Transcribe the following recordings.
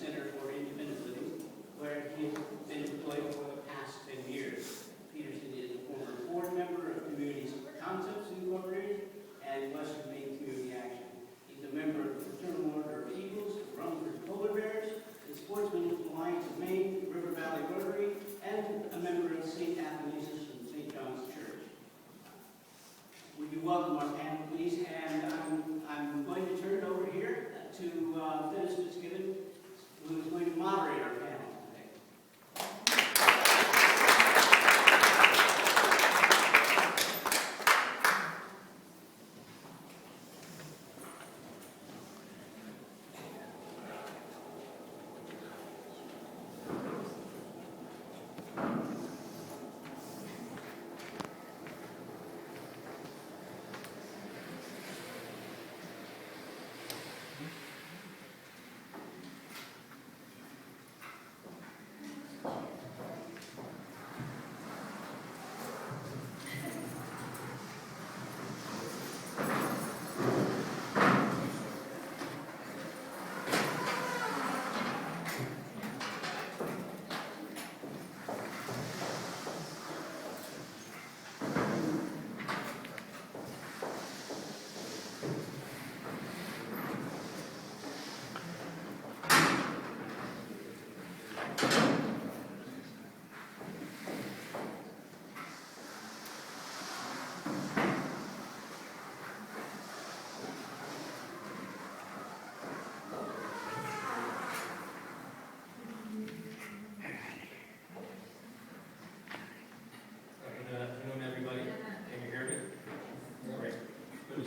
Center for Independent Living, where he has been employed for the past 10 years. Peterson is a former board member of Community Concepts Incorporated and Western Maine Community Action. He's a member of the Fraternal Order of Eagles, Rumford Polar Bears, the Sportsmen's Alliance of Maine, River Valley Rotary, and a member of St. Athanasius and St. John's Church. Would you welcome our panel, please? And I'm going to turn it over here to Dennis Fitzgibbon, who is going to moderate our panel today.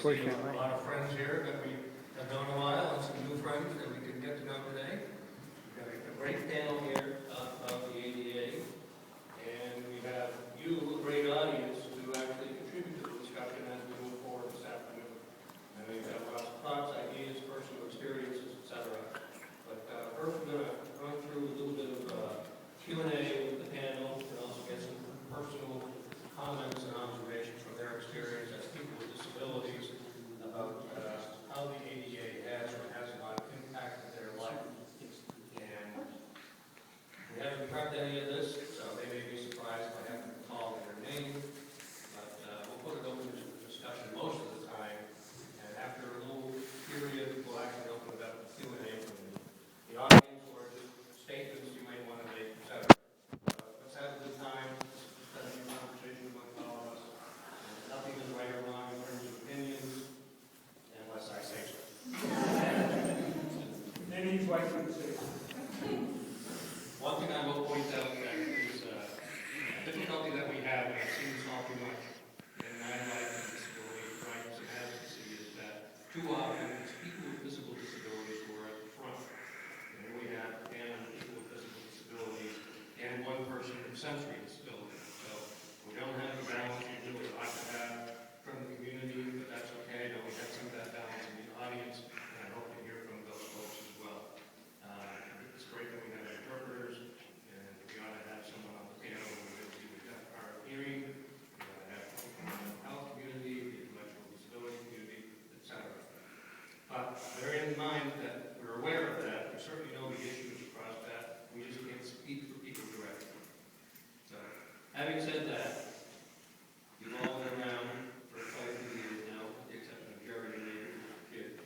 A lot of friends here that we have known a while, and some new friends that we can get to know today. We've got a great panel here about the ADA, and we have you, a great audience, who actually contribute to the discussion as we move forward this afternoon. And we've got lots of thoughts, ideas, personal experiences, etc. But first we're going to run through a little bit of Q&A with the panel, and also get some personal comments and observations from their experience as people with disabilities about how the ADA has or has not impacted their life. And we haven't prepped any of this, so they may be surprised if I haven't called their name, but we'll put it open to discussion most of the time. And after a little period, we'll actually open it up to Q&A from the audience or just statements you might want to make, etc. Let's have a good time. Let's have a conversation among all of us. Nothing is right or wrong in terms of opinions, unless I say so. Maybe he's right to say so. One thing I will point out that is a difficulty that we have, and I've seen this all too much in my life and disability rights and advocacy, is that too often it's people with visible disabilities who are at the front. And here we have a panel of people with visible disabilities and one person with sensory disability. So we don't have the balance we really like to have from the community, but that's okay. No, we have some of that balance in the audience, and I hope to hear from those folks as well. It's great that we have interpreters, and we ought to have someone on the panel who is either our hearing, we ought to have people from the mental health community, the intellectual disability community, etc. But bearing in mind that we're aware of that, we certainly know the issues across that, we just can't speak for people directly. So, having said that, you've all been around for quite a few years now, with the exception of Jerry and maybe your kid.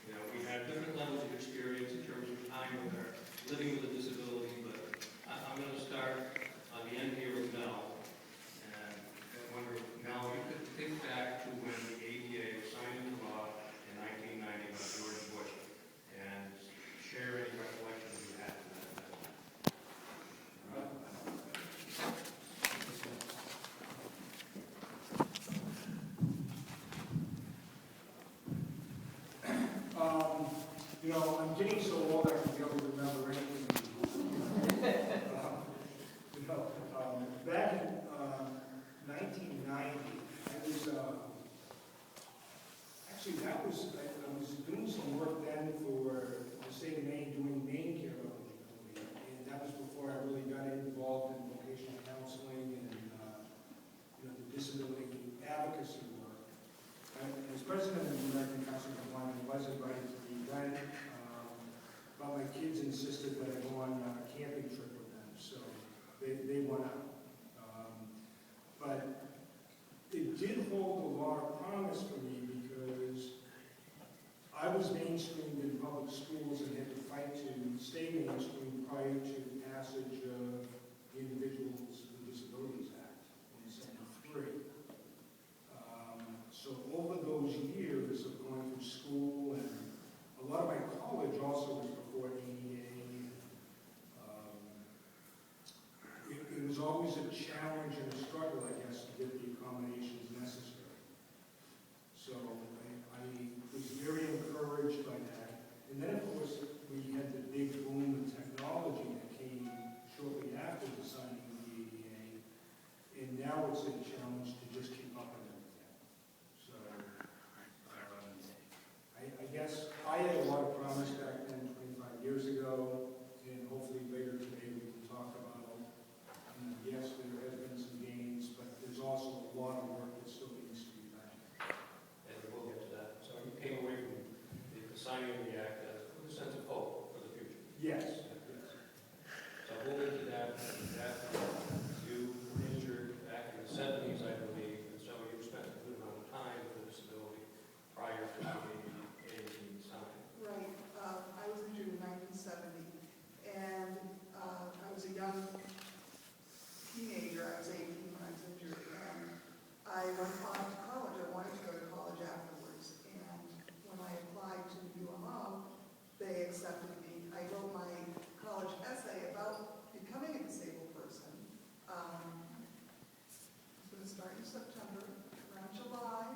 You know, we have different levels of experience in terms of time with our living with a disability, but I'm going to start on the end here with Mel. And I wonder, Mel, you could think back to when the ADA was signed into law in 1990 by George Bush, and share any recollections you had from that time. You know, I'm getting so old I can barely remember anything. Back in 1990, I was actually I was doing some work then for the state of Maine, doing Maine Care Company, and that was before I really got involved in vocational counseling and you know, the disability advocacy work. As president of the American Council of Blind and was invited to the event insisted that I go on a camping trip with them, so they went out. But it did hold a lot of promise for me because I was mainstreamed in public schools and had to fight to stay mainstream prior to the passage of the Individuals with Disabilities Act in '73. So over those years of going through school, and a lot of my college also was before ADA. It was always a challenge and a struggle, I guess, to get the accommodations necessary. So I was very encouraged by that. And then, of course, we had the big boom in technology that came shortly after the signing of the ADA. And now it's a challenge to just keep up with everything. So I guess I had a lot of promise back then, 25 years ago, and hopefully later today we can talk about, yes, there has been some gains, but there's also a lot of work that still needs to be done. And we'll get to that. So you came away from the signing of the act with a sense of hope for the future. Yes. So we'll get to that. You were injured back in the 70s, I believe, and so you spent a good amount of time with a disability prior to the ADA being signed. Right. I was injured in 1970, and I was a young teenager. I was 18 when I was injured, and I went on to college. I wanted to go to college afterwards, and when I applied to UMO, they accepted me. I wrote my college essay about becoming a disabled person. It's going to start in September, around July,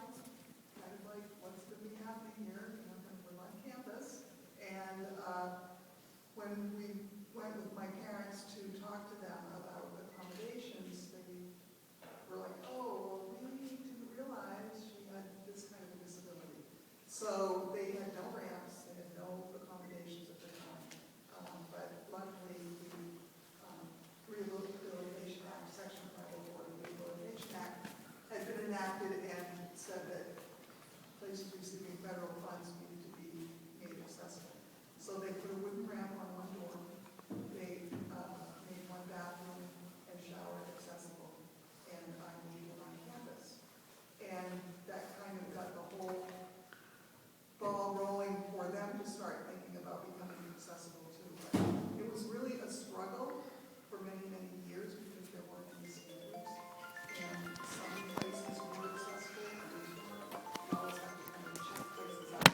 kind of like what's going to be happening here. You know, I'm going to live on campus. And when we went with my parents to talk to them about accommodations, they were like, oh, well, we didn't realize she had this kind of disability. So they had no ramps, they had no accommodations at the time. But luckily, the Rehabilitation Act, Section 504 of the Rehabilitation Act, had been enacted and said that places receiving federal funds needed to be made accessible. So they put a wooden ramp on one door. They made one bathroom and shower accessible, and I'm legal on campus. And that kind of got the whole ball rolling for them to start thinking about becoming accessible too. But it was really a struggle for many, many years because there weren't any standards. And some places were accessible, and others weren't. You always have to kind of check places out.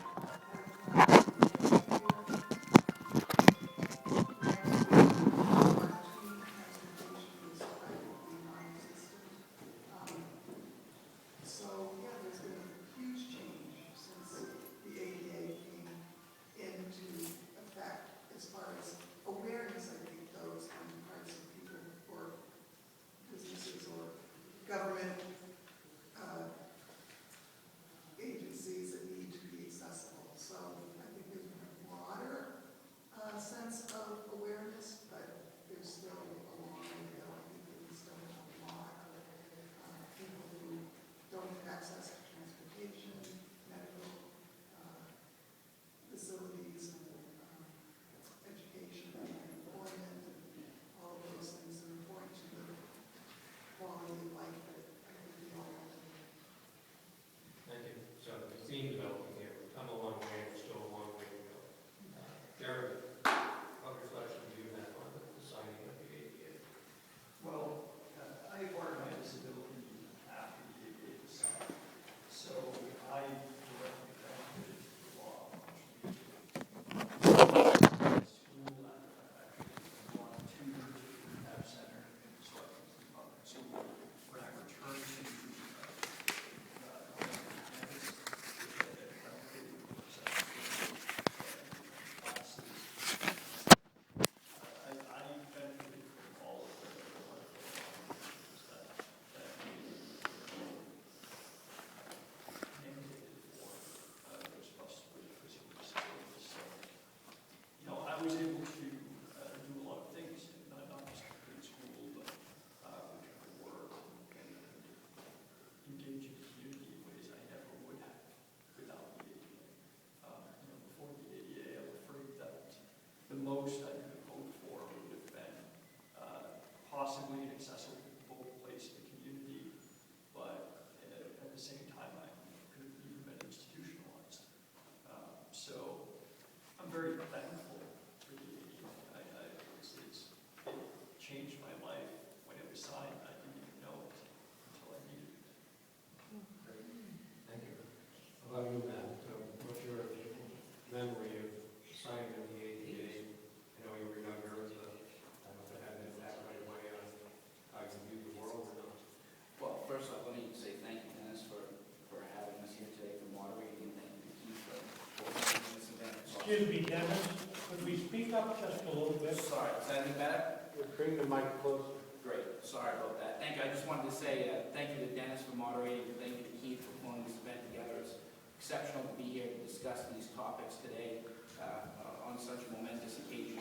So, yeah, there's been a huge change since the ADA came into effect as far as awareness, I think, goes on the parts of people or businesses or government agencies that need to be accessible. So I think there's been a broader sense of awareness, but there's still a long way to go. I think that we still have a lot of people who don't have access to transportation, medical facilities, and education, and employment, and all of those things are important to the quality of life that I think we all want to live. Thank you. So the theme developing here, we've come a long way, and still a long way to go. Jared, what reflection do you have on the signing of the ADA? Well, I acquired my disability after the ADA was signed, so I directly benefited from the law. School, I actually belonged to the rehab center, so I was in public school. When I returned to campus, I benefited from all of the wonderful opportunities that mandated for those of us with physical disabilities. So, you know, I was able to do a lot of things, not just complete school, but return to work and engage in the community in ways I never would have without the ADA. You know, before the ADA, I'm afraid that the most I Excuse me, Dennis, could we speak up just a little bit? Sorry, is that any better? Bring the mic closer. Great, sorry about that. Thank you. I just wanted to say thank you to Dennis for moderating, thank you to Keith for pulling this event together. It's exceptional to be here to discuss these topics today on such a momentous occasion,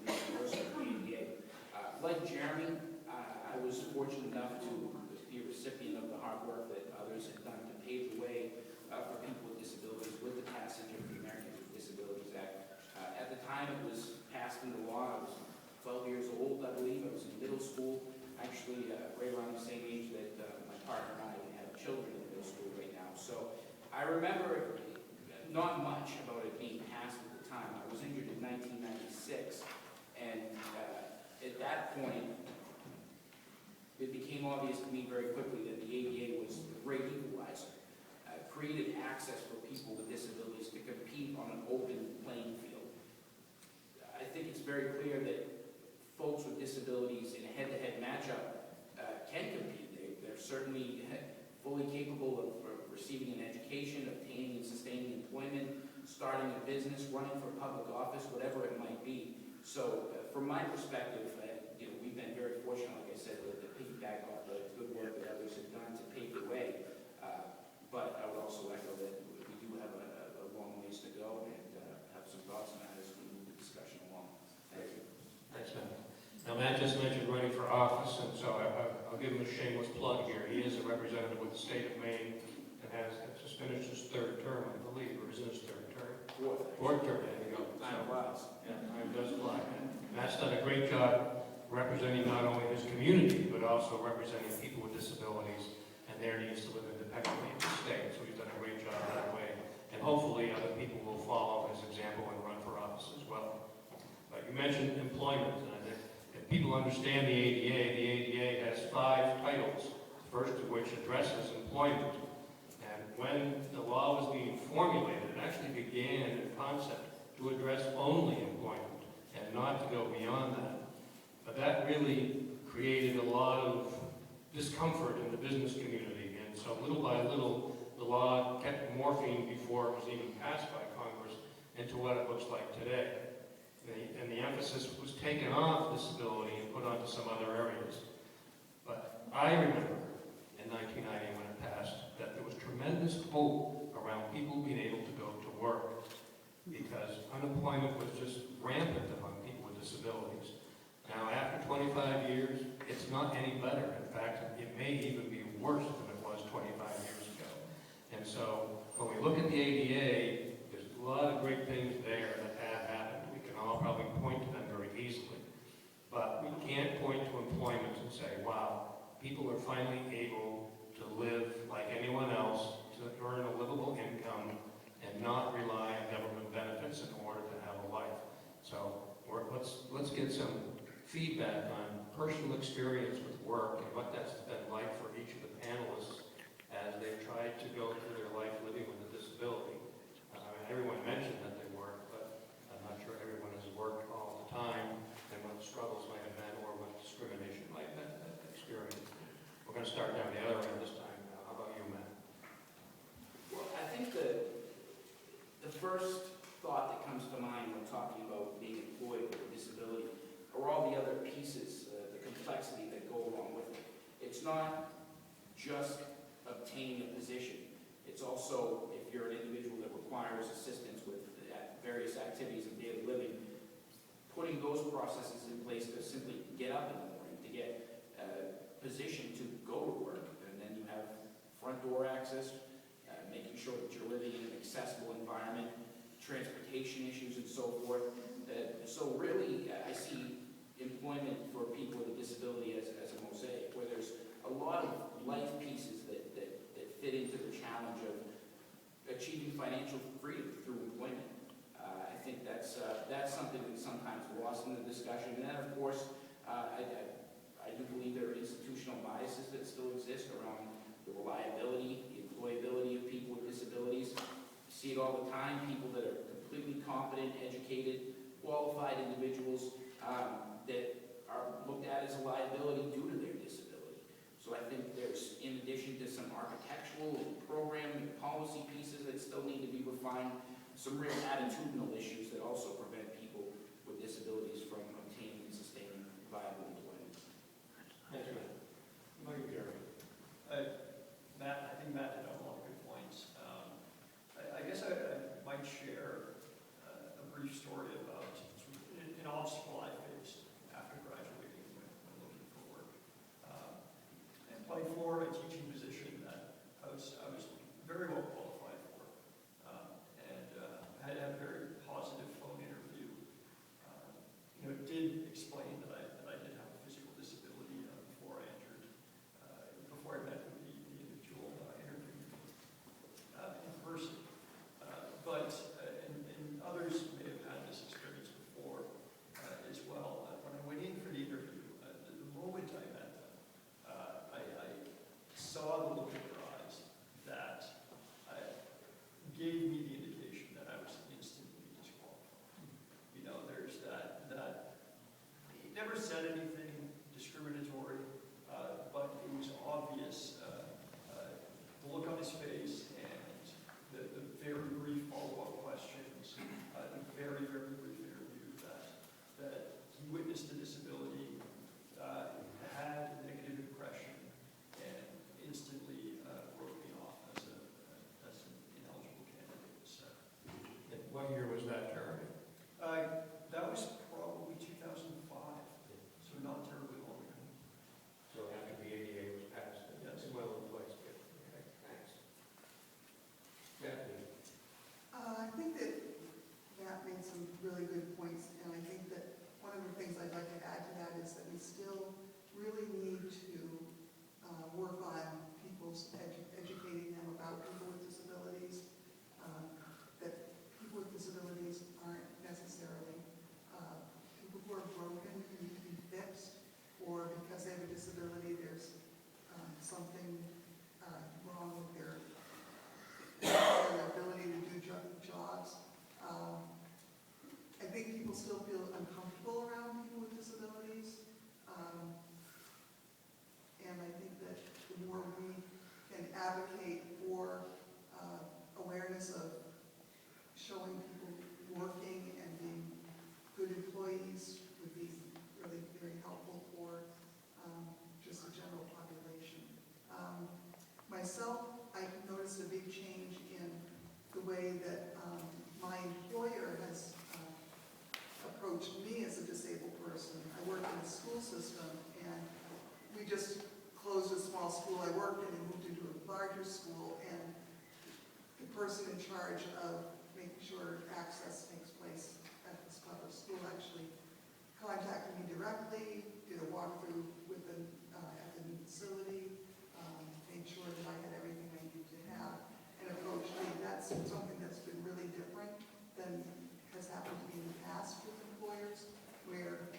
the anniversary of the ADA. Like Jeremy, I was fortunate enough to be a recipient of the hard work that others had done to pave the way for people with disabilities with the passage of the Americans with Disabilities Act. At the time it was passed into law, I was 12 years old, I believe. I was in middle school, actually right around the same age that my partner and I have children in middle school right now. So I remember not much about it being passed at the time. I was injured in 1996, and at that point, it became obvious to me very quickly that the ADA was a great equalizer. Created access for people with disabilities to compete on an open playing field. I think it's very clear that folks with disabilities in a head-to-head matchup can compete. They're certainly fully capable of receiving an education, obtaining and sustaining employment, starting a business, running for public office, whatever it might be. So from my perspective, we've been very fortunate, like I said, to piggyback off the good work that others have done to pave the way. But I would also echo that we do have a long ways to go and have some thoughts on that as we move the discussion along. Thank you. Thanks, Matt. Now, Matt just mentioned running for office, and so I'll give him a shameless plug here. He is a representative with the state of Maine and has just finished his third term, I believe, or is it his third term? Fourth term, there you go. Time flies. Yeah, time does fly. Matt's done a great job representing not only his community, but also representing people with disabilities and their needs to live independently in the state. So he's done a great job that way. And hopefully other people will follow his example and run for office as well. But you mentioned employment, and I think if people understand the ADA has 5 titles, the first of which addresses employment. And when the law was being formulated, it actually began in concept to address only employment and not to go beyond that. But that really created a lot of discomfort in the business community. And so little by little, the law kept morphing before it was even passed by Congress into what it looks like today. And the emphasis was taken off disability and put onto some other areas. But I remember in 1990 when it passed that there was tremendous hope around people being able to go to work because unemployment was just rampant among people with disabilities. Now, after 25 years, it's not any better. In fact, it may even be worse than it was 25 years ago. And so, when we look at the ADA, there's a lot of great things there that have happened. We can all probably point to them very easily. But we can't point to employment and say, wow, people are finally able to live like anyone else, to earn a livable income, and not rely on government benefits in order to have a life. So, let's get some feedback on personal experience with work and what that's been like for each of the panelists as they've tried to go through their life living with a disability. Everyone mentioned that they work, but I'm not sure everyone has worked all the time and what struggles might have been or what discrimination might have experienced. We're going to start down the other end this time. How about you, Matt? Well, I think the first thought that comes to mind when talking about being employed with a disability are all the other pieces, the complexity that go along with it. It's not just obtaining a position. It's also, if you're an individual that requires assistance with various activities of daily living, putting those processes in place to simply get up in the morning, to get positioned to go to work. And then you have front door access, making sure that you're living in an accessible environment, transportation issues and so forth. So really, I see employment for people with a disability as a mosaic, where there's a lot of life pieces that fit into the challenge of achieving financial freedom through employment. I think that's something that's sometimes lost in the discussion. And then, of course, I do believe there are institutional biases that still exist around the reliability, the employability of people with disabilities. You see it all the time, people that are completely competent, educated, qualified individuals that are looked at as a liability due to their disability. So I think there's, in addition to some architectural and program and policy pieces that still need to be refined, some real attitudinal issues that also prevent people with disabilities from obtaining and sustaining viable employment. Thanks, Matt. Thank you, Jeremy. Matt, I think Matt hit on a lot of good points. I guess I might share a brief story about an obstacle I faced after graduating when looking for work. And applied for a teaching position that I was very well qualified for, and had a very positive phone interview. It did explain that I did have a physical disability before I met with the individual interviewing me in person. But and others may have had this experience before as well. When I went in for the interview, the moment I met them, I saw the look in their eyes that gave me the indication that I was instantly disqualified. There's that he never said anything discriminatory, but it was obvious, the look on his face and the very brief follow-up questions, the very, very brief interview that he witnessed a disability, had a negative impression, and instantly wrote me off as an ineligible candidate. So, And what year was that, Jeremy? that was probably 2005, so not terribly long ago. So after the ADA was passed, and Yes. well in place. Okay, thanks. Bethany? I think that Matt made some really good points, and I think that one of the things I'd like to add to that is that we still really need to work on people's educating them about people with disabilities, that people with disabilities aren't necessarily people who are broken who need to be fixed, or because they have a disability, there's something wrong with their ability to do jobs. I think people still feel uncomfortable around people with disabilities. And I think that the more we can advocate for awareness of showing people working and being good employees would be really very helpful for just the general population. Myself, I noticed a big change in the way that my employer has approached me as a disabled person. I work in the school system, and we just closed a small school I worked in and moved into a larger school, and the person in charge of making sure access takes place at this public school actually contacted me directly, did a walkthrough with the, at the new facility, made sure that I had everything I needed to have, and approached me. That's something that's been really different than has happened to me in the past with employers, where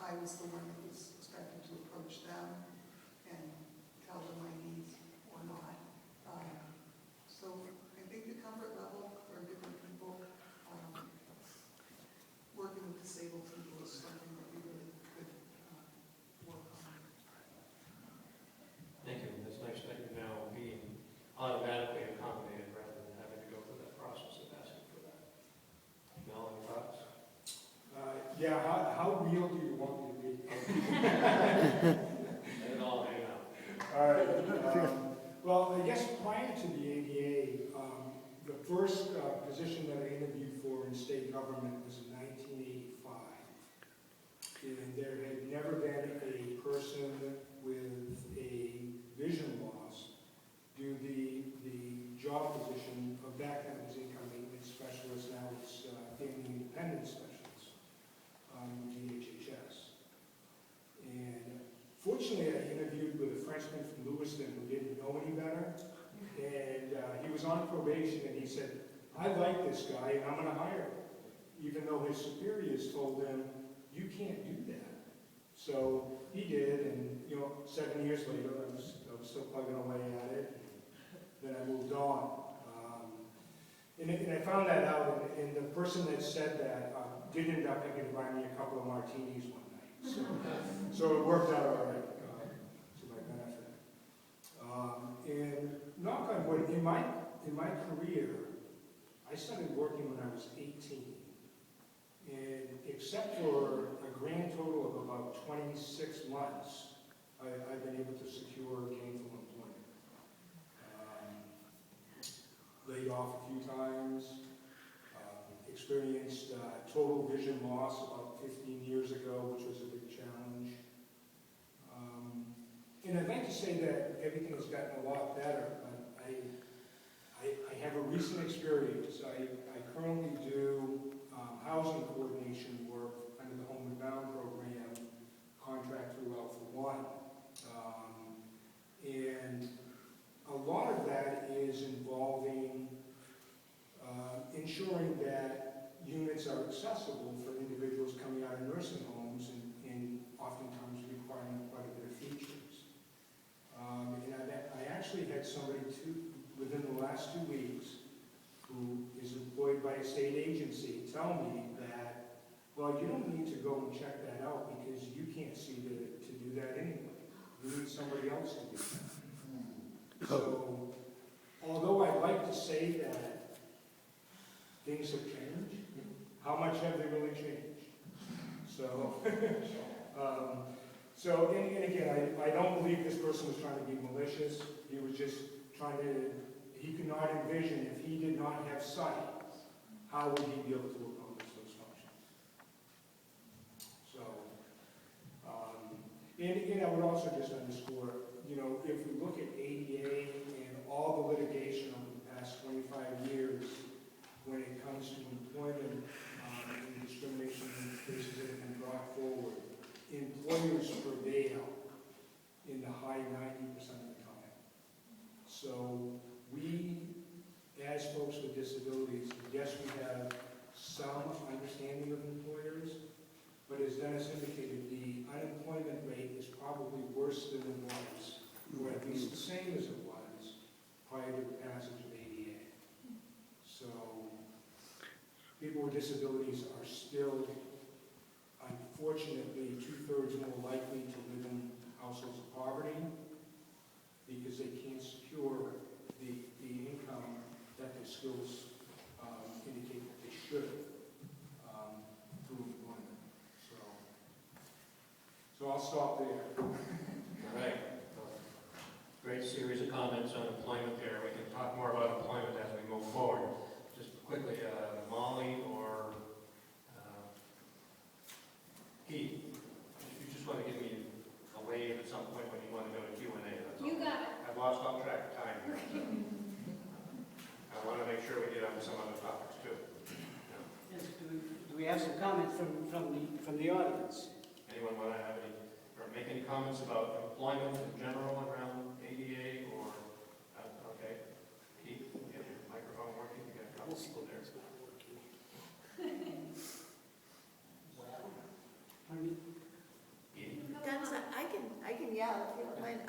I was the one that was expected to approach them and tell them my needs or not. So I think the comfort level for different people, working with disabled people is something that we really could work on. Thank you. That's nice that you're now being automatically accommodated rather than having to go through that process of asking for that. Mel, any thoughts? Yeah, how real do you want me to be? Let it all hang out. All right. Well, I guess prior to the ADA, the first position that I interviewed for in state government was in 1985. And there had never been a person with a vision loss do the job position of back then was income maintenance specialist, now it's family independence specialist, DHHS. And fortunately, I interviewed with a Frenchman from Lewiston who didn't know any better, and he was on probation, and he said, I like this guy, and I'm going to hire him, even though his superiors told him, you can't do that. So he did, and 7 years later, I was still plugging away at it. Then I moved on. And I found that out, and the person that said that did end up having to buy me a couple of martinis one night. So it worked out all right to my benefit. And knock on wood, in my career, I started working when I was 18. And except for a grand total of about 26 months, I've been able to secure gainful employment. Laid off a few times, experienced total vision loss about 15 years ago, which was a big challenge. And I'd like to say that everything has gotten a lot better, but I have a recent experience. I currently do housing coordination work under the Homeward Bound program, contract through Alpha One. And a lot of that is involving ensuring that units are accessible for individuals coming out of nursing homes and oftentimes requiring quite a bit of features. And I actually had somebody within the last 2 weeks who is employed by a state agency tell me that, well, you don't need to go and check that out because you can't see to do that anyway. You need somebody else to do that. So, although I'd like to say that things have changed, how much have they really changed? So, and again, I don't believe this person was trying to be malicious. He was just trying to, he could not envision if he did not have sight, how would he be able to accomplish those functions? So, and I would also just underscore, if we look at ADA and all the litigation over the past 25 years, when it comes to employment and discrimination cases that have been brought forward, employers prevail in the high 90% of the time. So we, as folks with disabilities, yes, we have some understanding of employers, but as Dennis indicated, the unemployment rate is probably worse than it was, or at least the same as it was prior to the passage of ADA. So people with disabilities are still, unfortunately, 2/3 more likely to live in households of poverty because they can't secure the income that their skills indicate that they should through employment. So I'll stop there. All right. Great series of comments on employment there. We can talk more about employment as we move forward. Just quickly, Molly or Keith, you just want to give me a wave at some point when you want to go to Q&A. You got it. I've lost all track of time here. So I want to make sure we get on to some other topics too. Yes, do we have some comments from the audience? Anyone want to have any, or make any comments about employment in general around ADA or, okay. Keith, get your microphone working, you got a couple people there. Dennis, I can yell if you don't mind.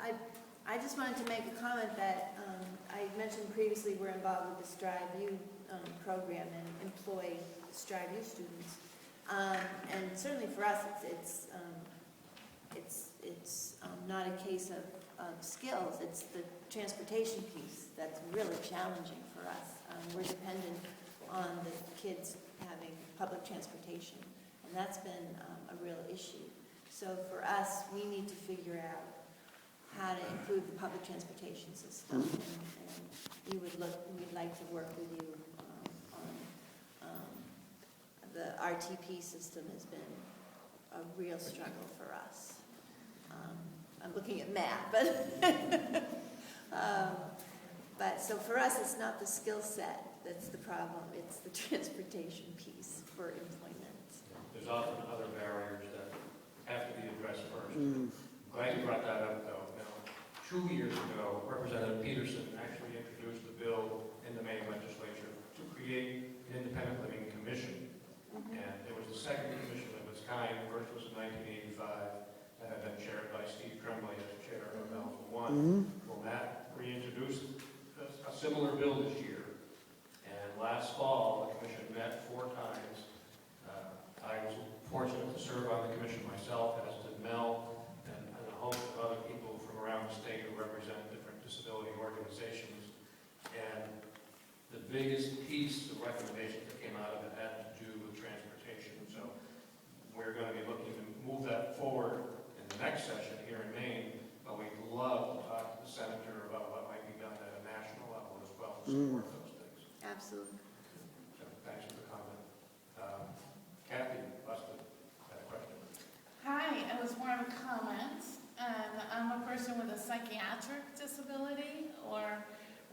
I just wanted to make a comment that I mentioned previously we're involved with the Strive U program and employ Strive U students. And certainly for us, it's not a case of skills. It's the transportation piece that's really challenging for us. We're dependent on the kids having public transportation, and that's been a real issue. So for us, we need to figure out how to improve the public transportation system, and we'd like to work with you on the RTP system. Has been a real struggle for us. I'm looking at Matt, but so for us, it's not the skill set that's the problem, it's the transportation piece for employment. There's often other barriers that have to be addressed first. Glad you brought that up, though. Now, 2 years ago, Representative Peterson actually introduced a bill in the Maine legislature to create an independent living commission. And it was the second commission of its kind. First was in 1985, that had been chaired by Steve Tremblay as chair of Alpha One. Well, Matt reintroduced a similar bill this year. And last fall, the commission met 4 times. I was fortunate to serve on the commission myself, as did Mel, and a host of other people from around the state who represent different disability organizations. And the biggest piece of recommendations that came out of it had to do with transportation. So we're going to be looking to move that forward in the next session here in Maine, but we'd love to talk to the senator about what might be done at a national level as well to support those things. Absolutely. So thanks for the comment. Kathy Busted had a question. Hi, it was more of a comment, and I'm a person with a psychiatric disability or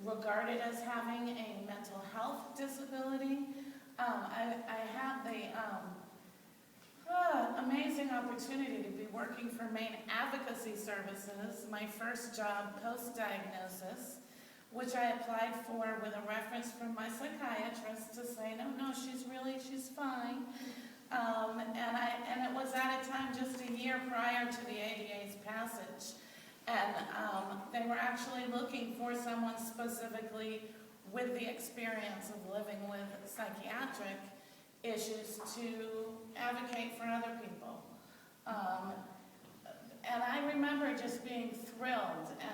regarded as having a mental health disability. I had the amazing opportunity to be working for Maine Advocacy Services, my first job post-diagnosis, which I applied for with a reference from my psychiatrist to say, no, she's fine. And it was at a time just a year prior to the ADA's passage. And they were actually looking for someone specifically with the experience of living with psychiatric issues to advocate for other people. And I remember just being thrilled and,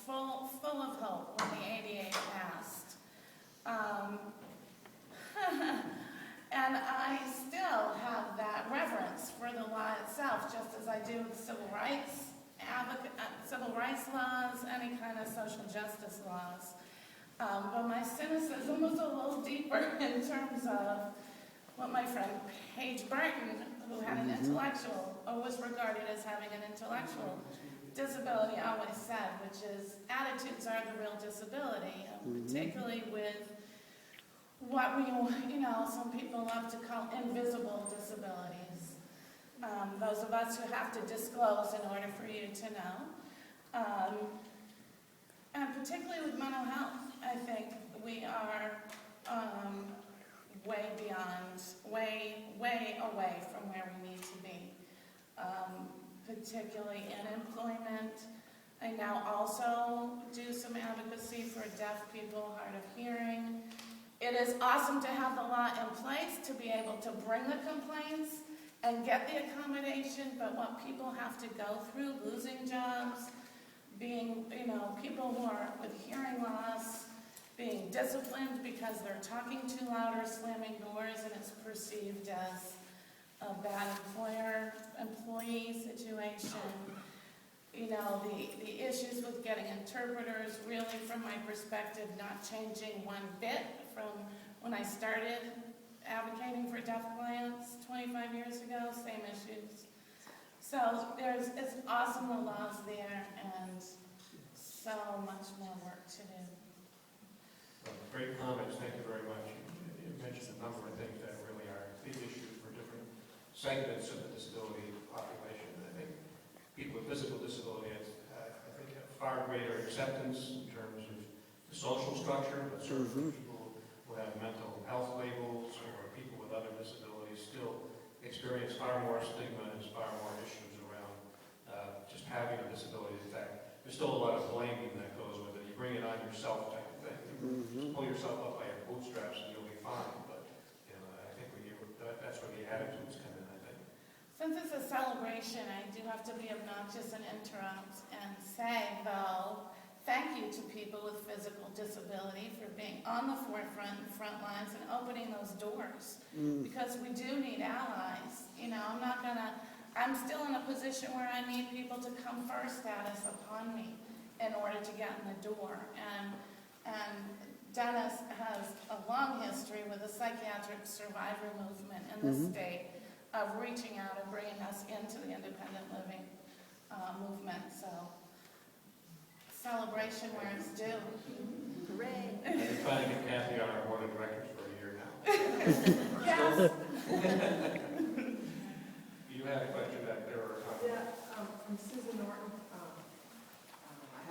full of hope when the ADA passed. And I still have that reverence for the law itself, just as I do with civil rights laws, any kind of social justice laws. But my cynicism was a little deeper in terms of what my friend Paige Burton, who had an intellectual, or was regarded as having an intellectual disability, always said, which is attitudes are the real disability, particularly with what some people love to call invisible disabilities. Those of us who have to disclose in order for you to know. And particularly with mental health, I think we are way beyond, way away from where we need to be, particularly in employment. I now also do some advocacy for deaf people, hard of hearing. It is awesome to have the law in place to be able to bring the complaints and get the accommodation, but what people have to go through, losing jobs, being, people who are with hearing loss, being disciplined because they're talking too loud or slamming doors and it's perceived as a bad employee situation. The issues with getting interpreters, really from my perspective, not changing one bit from when I started advocating for deaf clients 25 years ago, same issues. So it's awesome the law's there and so much more work to do. Great comments, thank you very much. You mentioned a number of things that really are big issues for different segments of the disability population. I think people with physical disability have far greater acceptance in terms of the social structure, but certainly people who have mental health labels or people with other disabilities still experience far more stigma and far more issues around just having a disability. In fact, there's still a lot of blaming that goes with it. You bring it on yourself type of thing. Just pull yourself up by your bootstraps and you'll be fine. But I think that's where the attitudes come in, I think. Since it's a celebration, I do have to be obnoxious and interrupt and say, though, thank you to people with physical disability for being on the forefront and front lines and opening those doors. Because we do need allies. I'm still in a position where I need people to come first status upon me in order to get in the door. And Dennis has a long history with the psychiatric survivor movement in the state of reaching out and bringing us into the independent living movement. So, celebration where it's due. Hooray. I've been trying to get Kathy on our board of directors for a year now. Yes. You had a question back there or a comment? Yeah, I'm Susan Norton. I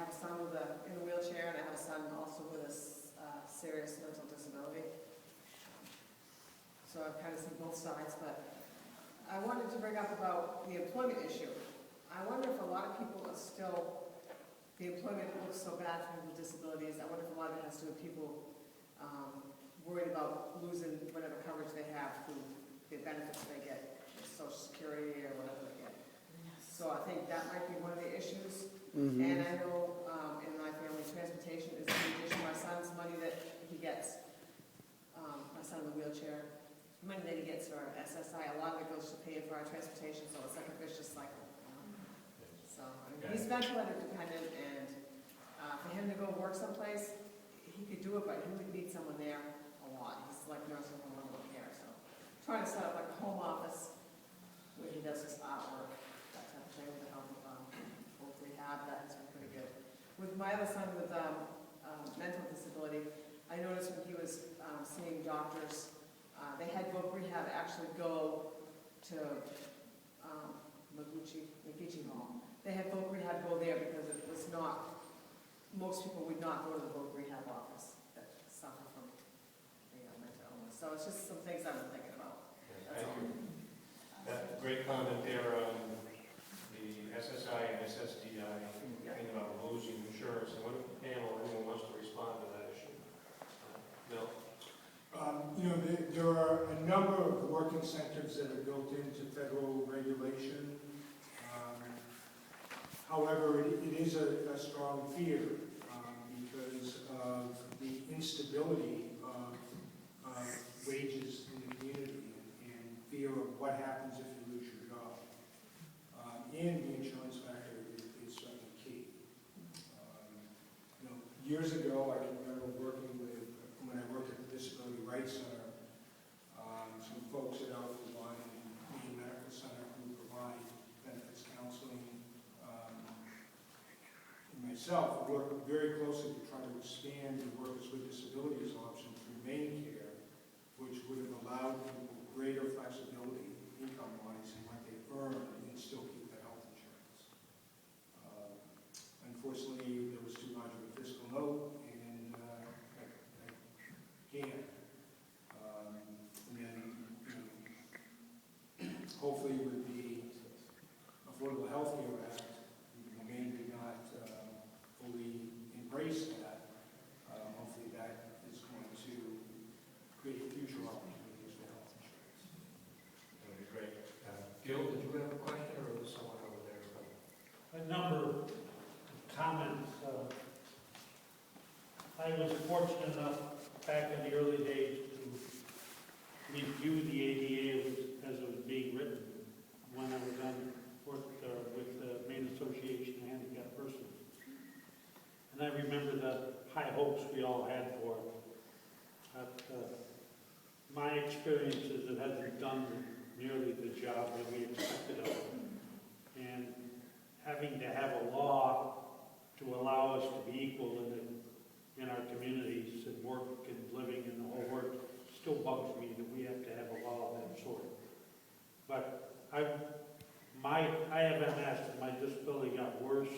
have a son in a wheelchair, and I have a son also with a serious mental disability. So I've kind of seen both sides, but I wanted to bring up about the employment issue. I wonder if a lot of people are still, the employment looks so bad for people with disabilities. I wonder if a lot of it has to do with people worried about losing whatever coverage they have through the benefits they get, Social Security or whatever they get. So I think that might be one of the issues. And I know in my family, transportation is a big issue. My son's money that he he gets, my son in the wheelchair, money that he gets for SSI, a lot of it goes to pay for our transportation, so it's like a vicious cycle. So, I mean, he's ventilator dependent, and for him to go work someplace, he could do it, but he would need someone there a lot. He's like nursing home level care, so trying to set up like a home office where he does his artwork, that type of thing, with the help of both rehab, that's been pretty good. With my other son with mental disability, I noticed when he was seeing doctors, they had Voc Rehab actually go to Maguchi Hall. They had Voc Rehab go there because it was not, most people would not go to the Voc Rehab office that suffer from mental illness. So it's just some things I've been thinking about. That's Thank all. you. That great comment there on the SSI and SSDI, thinking about losing insurance. I wonder if the panel, anyone wants to respond to that issue? No? There are a number of work incentives that are built into federal regulation. However, it is a strong fear because of the instability of wages in the community and fear of what happens if you lose your job. And the insurance factor is certainly key. Years ago, I can remember working with, when I worked at the Disability Rights Center, some folks at Alpha One and Maine Medical Center who provide benefits counseling. And myself worked very closely to try to expand the workers with disabilities option through Maine Care, which would have allowed people greater flexibility income-wise in what they earn and still keep their health insurance. Unfortunately, there was too large of a fiscal note, and I can't. Hopefully with the Affordable Health Care Act, Maine did not fully embrace that. Hopefully that is going to create future opportunities for health insurance. That would be great. Gil, did you have a question, or was someone over there? A number of comments. I was fortunate enough back in the early days to review the ADA as it was being written when I was worked with the Maine Association of Handicapped Persons. And I remember the high hopes we all had for it. But my experience is it hasn't done nearly the job that we expected of it. And having to have a law to allow us to be equal in our communities and work and living in the whole world still bugs me that we have to have a law of that sort. But I have MS, and my disability got worse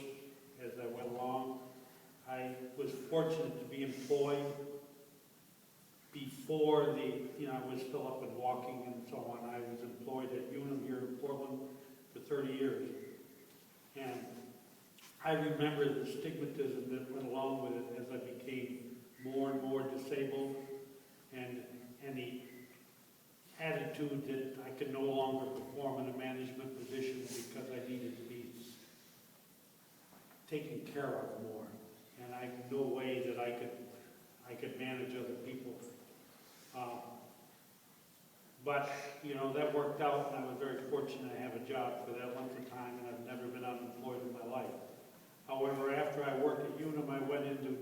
as I went along. I was fortunate to be employed before I was still up and walking and so on. I was employed at Unum here in Portland for 30 years. And I remember the stigmatism that went along with it as I became more and more disabled, and the attitude that I could no longer perform in a management position because I needed to be taken care of more. And I had no way that I could manage other people. But that worked out, and I was very fortunate to have a job for that length of time, and I've never been unemployed in my life. However, after I worked at Unum, I went into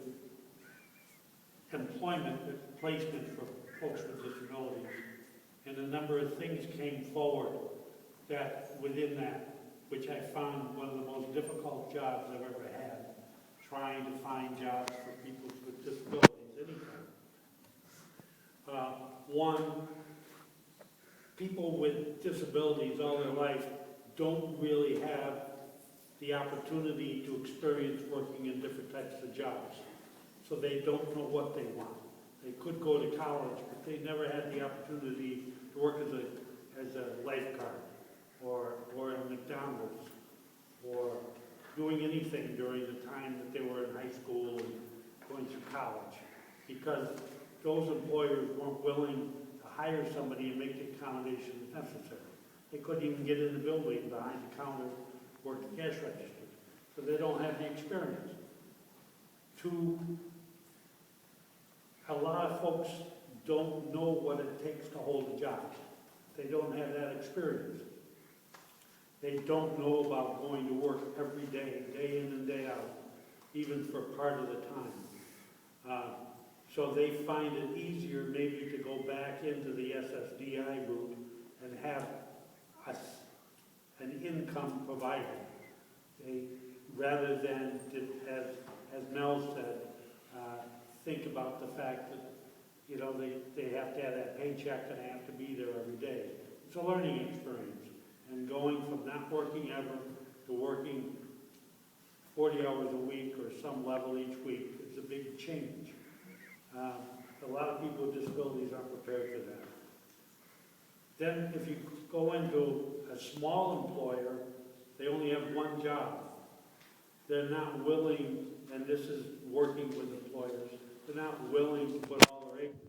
employment, placement for folks with disabilities, and a number of things came forward that within that, which I found one of the most difficult jobs I've ever had, trying to find jobs for people with disabilities, anything. One, people with disabilities all their life don't really have the opportunity to experience working in different types of jobs. So they don't know what they want. They could go to college, but they never had the opportunity to work as a lifeguard or at McDonald's or doing anything during the time that they were in high school and going through college, because those employers weren't willing to hire somebody and make the accommodations necessary. They couldn't even get in the building behind the counter, work the cash register, so they don't have the experience. Two, a lot of folks don't know what it takes to hold a job. They don't have that experience. They don't know about going to work every day, day in and day out, even for part of the time. So they find it easier maybe to go back into the SSDI route and have an income provider. Rather than, as Mel said, think about the fact that, you know, they have to have that paycheck and they have to be there every day. It's a learning experience. And going from not working ever to working 40 hours a week or some level each week is a big change. A lot of people with disabilities aren't prepared for that. Then if you go into a small employer, they only have one job. They're not willing, and this is working with employers, they're not willing to put all their eggs in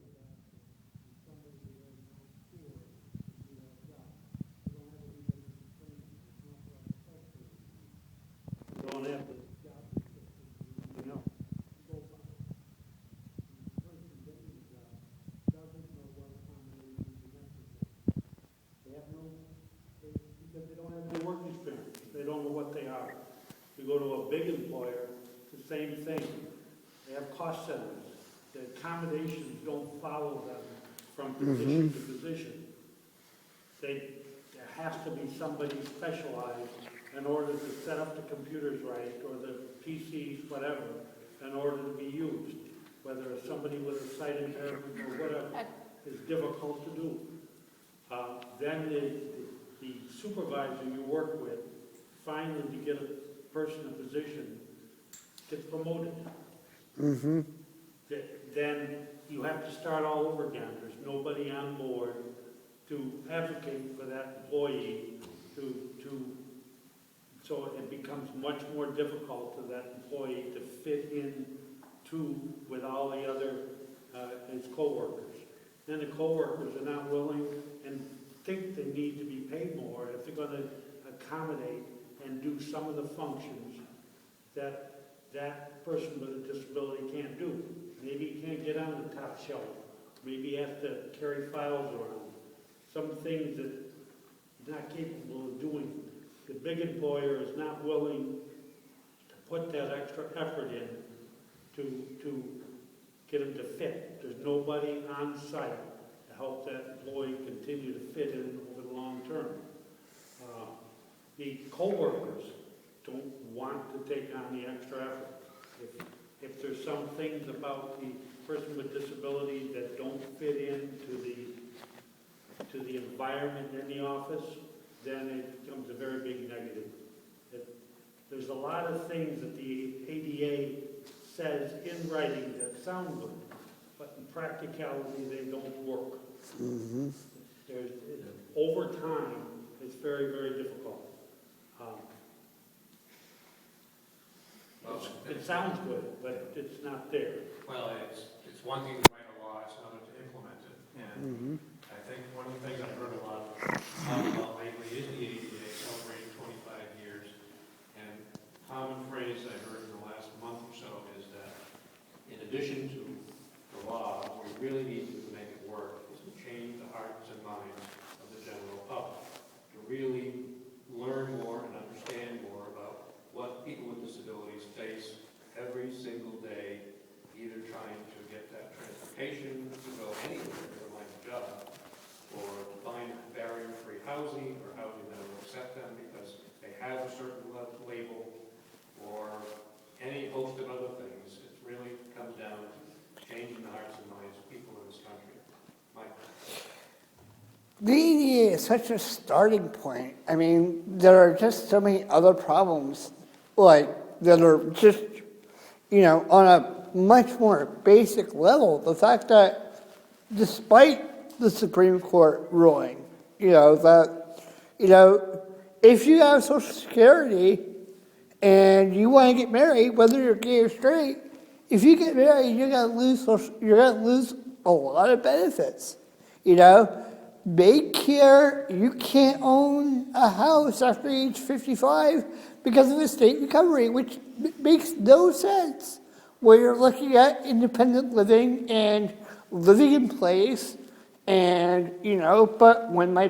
don't have the job description, else. The person getting the job doesn't know what accommodations are necessary. They have no, because they don't have the work experience. They don't know what they are. You go to a big employer, it's the same thing. They have cost centers. The accommodations don't follow them from position to position. There has to be somebody specialized in order to set up the computers right, or the PCs, whatever, in order to be used. Whether it's somebody with a sight impairment or whatever is difficult to do. Then the supervisor you work with, finally to get a person in position, gets promoted. Then you have to start all over again. There's nobody on board to advocate for that employee so it becomes much more difficult for that employee to fit in with all the other his coworkers. Then the coworkers are not willing and think they need to be paid more if they're going to accommodate and do some of the functions that person with a disability can't do. Maybe he can't get on the top shelf. Maybe he has to carry files around. Some things that he's not capable of doing. The big employer is not willing to put that extra effort in to get him to fit. There's nobody on site to help that employee continue to fit in over the long term. The co-workers don't want to take on the extra effort. If there's some things about the person with disabilities that don't fit into the environment in the office, then it becomes a very big negative. There's a lot of things that the ADA says in writing that sound good, but in practicality they don't work. Over time, it's very, very difficult. It sounds good, but it's not there. Well, it's one thing to write a law, it's another to implement it. And I think one of the things I've heard a lot about lately is the ADA celebrating 25 years. And a common phrase I heard in the last month or so is that in addition to the law, what we really need to make it work is to change the hearts and minds of the general public, to really learn more and understand more about what people with disabilities face every single day, either trying to get that transportation to go anywhere in their line of job, or to find barrier-free housing, or housing that will accept them because they have a certain label, or any host of other things. It really comes down to changing the hearts and minds of people in this country. Mike? The ADA is such a starting point. I mean, there are just so many other problems, like, that are just, you know, on a much more basic level. The fact that despite the Supreme Court ruling, you know, that, you know, if you have Social Security and you want to get married, whether you're gay or straight, if you get married, you're going to lose a lot of benefits, you know. Daycare, you can't own a house after age 55 because of the state recovery, which makes no sense. where you're looking at independent living and living in place. And, but when my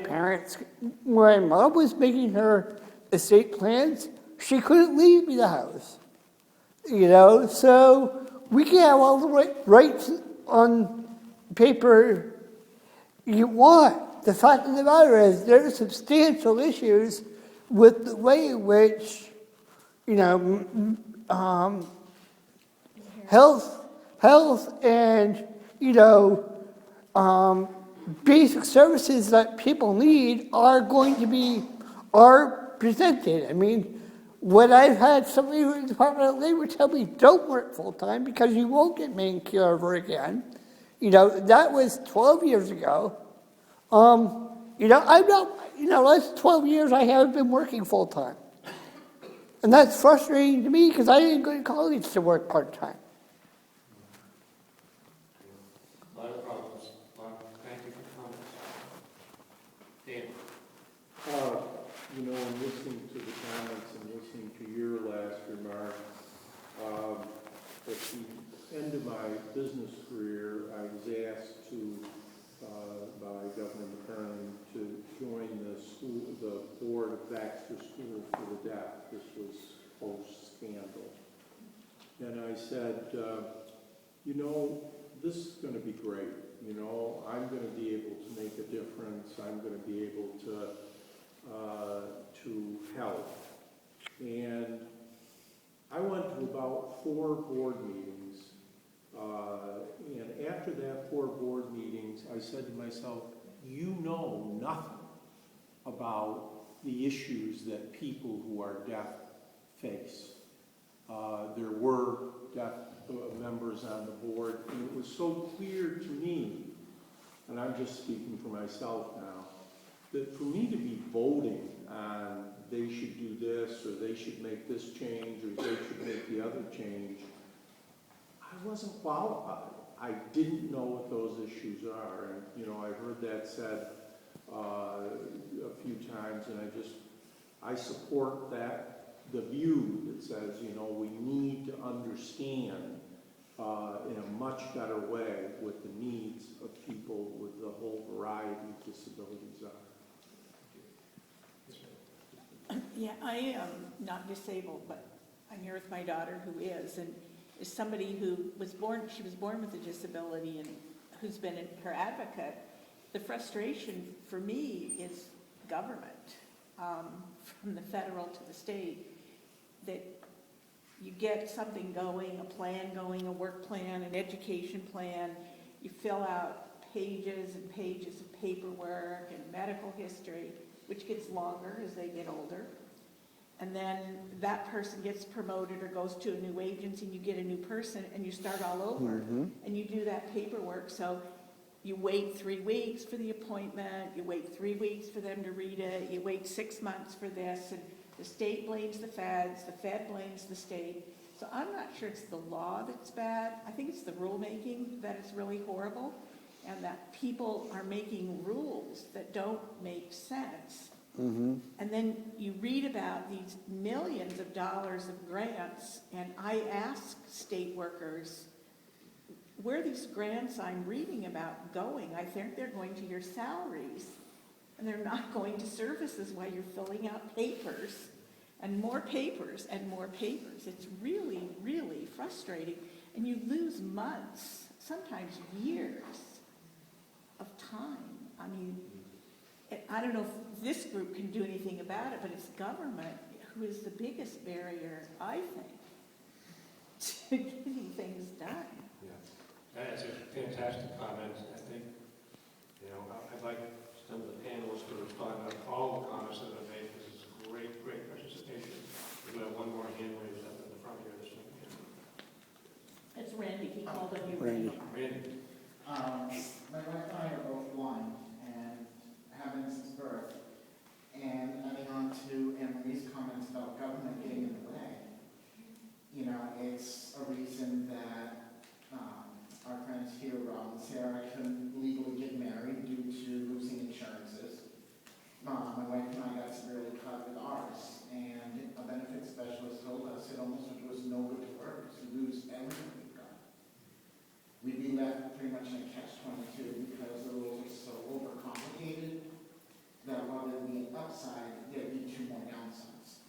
mom was making her estate plans, she couldn't leave me the house. So we can have all the rights on paper you want. The fact of the matter is there are substantial issues with the way in which, health and, basic services that people need are presented. I mean, when I've had somebody in the Department of Labor tell me, don't work full-time because you won't get main care ever again, that was 12 years ago. Last 12 years I haven't been working full-time. And that's frustrating to me because I didn't go to college to work part-time. A lot of problems. Thank you for the comments. Dan? In listening to the comments and listening to your last remark, at the end of my business career, I was asked by Governor McKern to join the board of Baxter School for the Deaf. This was post-scandal. And I said, this is going to be great. I'm going to be able to make a difference. I'm going to be able to help. And I went to about 4 board meetings. And after that 4 board meetings, I said to myself, you know nothing about the issues that people who are deaf face. There were deaf members on the board, and it was so clear to me, and I'm just speaking for myself now, that for me to be voting on they should do this, or they should make this change, or they should make the other change, I wasn't qualified. I didn't know what those issues are. And, I heard that said a few times, and I support the view that says, we need to understand in a much better way what the needs of people with the whole variety of disabilities are. Yeah, I am not disabled, but I'm here with my daughter who is, and is somebody who was born with a disability and who's been her advocate. The frustration for me is government, from the federal to the state, that you get something going, a plan going, a work plan, an education plan, you fill out pages and pages of paperwork and medical history, which gets longer as they get older. And then that person gets promoted or goes to a new agency and you get a new person and you start all over. And you do that paperwork. So you wait 3 weeks for the appointment, you wait 3 weeks for them to read it, you wait 6 months for this, and the state blames the feds, the Fed blames the state. So I'm not sure it's the law that's bad. I think it's the rulemaking that is really horrible, and that people are making rules that don't make sense. And then you read about these millions of dollars of grants, and I ask state workers, where are these grants I'm reading about going? I think they're going to your salaries, and they're not going to services while you're filling out papers, and more papers, and more papers. It's really, really frustrating, and you lose months, sometimes years of time. I mean, I don't know if this group can do anything about it, but it's government who is the biggest barrier, I think, to getting things done. Yeah, that's a fantastic comment. I think, I'd like some of the panelists to respond on all the comments that have been made. This is great participation. We have one more hand raised up in the front here. This one. It's Randy. He called on you. Randy. My wife and I are both blind and have been since birth. And adding on to Anne Marie's comments about government getting in the way, it's a reason that our friends here, Rob and Sarah, couldn't legally get married due to losing insurances. My wife and I got severely cut with ours, and a benefits specialist told us it almost was no good to work because we lose everything. left pretty much in a catch-22 because the rules are so overcomplicated that while there'd be an upside, there'd be 2 more downsides.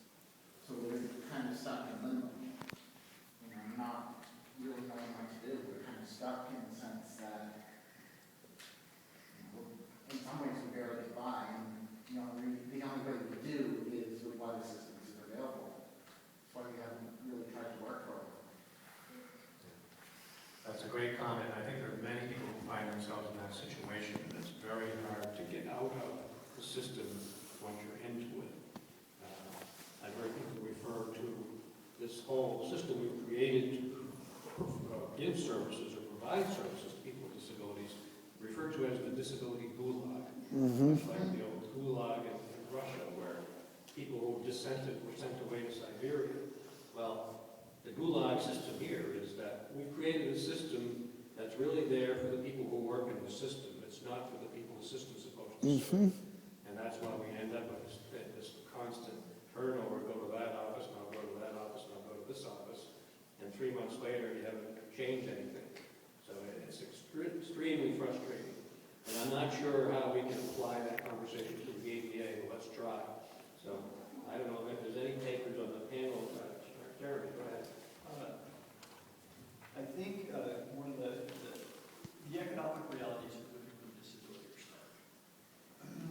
So we're kind of stuck in limbo. You know, not really knowing what to do. We're kind of stuck in the sense that, you know, in some ways we barely get by, and the only way we do is with what assistance is available. That's why we haven't really tried to work for it. That's a great comment. I think there are many people who find themselves in that situation, and it's very hard to get out of the system once you're into it. I've heard people refer to this whole system we've created to give services or provide services to people with disabilities, referred to as the disability gulag. Much like the old gulag in Russia, where people who dissented were sent away to Siberia. Well, the gulag system here is that we've created a system that's really there for the people who work in the system. It's not for the people the system's supposed to serve. And that's why we end up with this constant turnover. Go to that office, and I'll go to that office, and I'll go to this office. And 3 months later, you haven't changed anything. So it's extremely frustrating. And I'm not sure how we can apply that conversation to the ADA, but let's try. So I don't know if there's any takers on the panel. Jeremy, go ahead. I think one of the economic realities of living with disability are stark.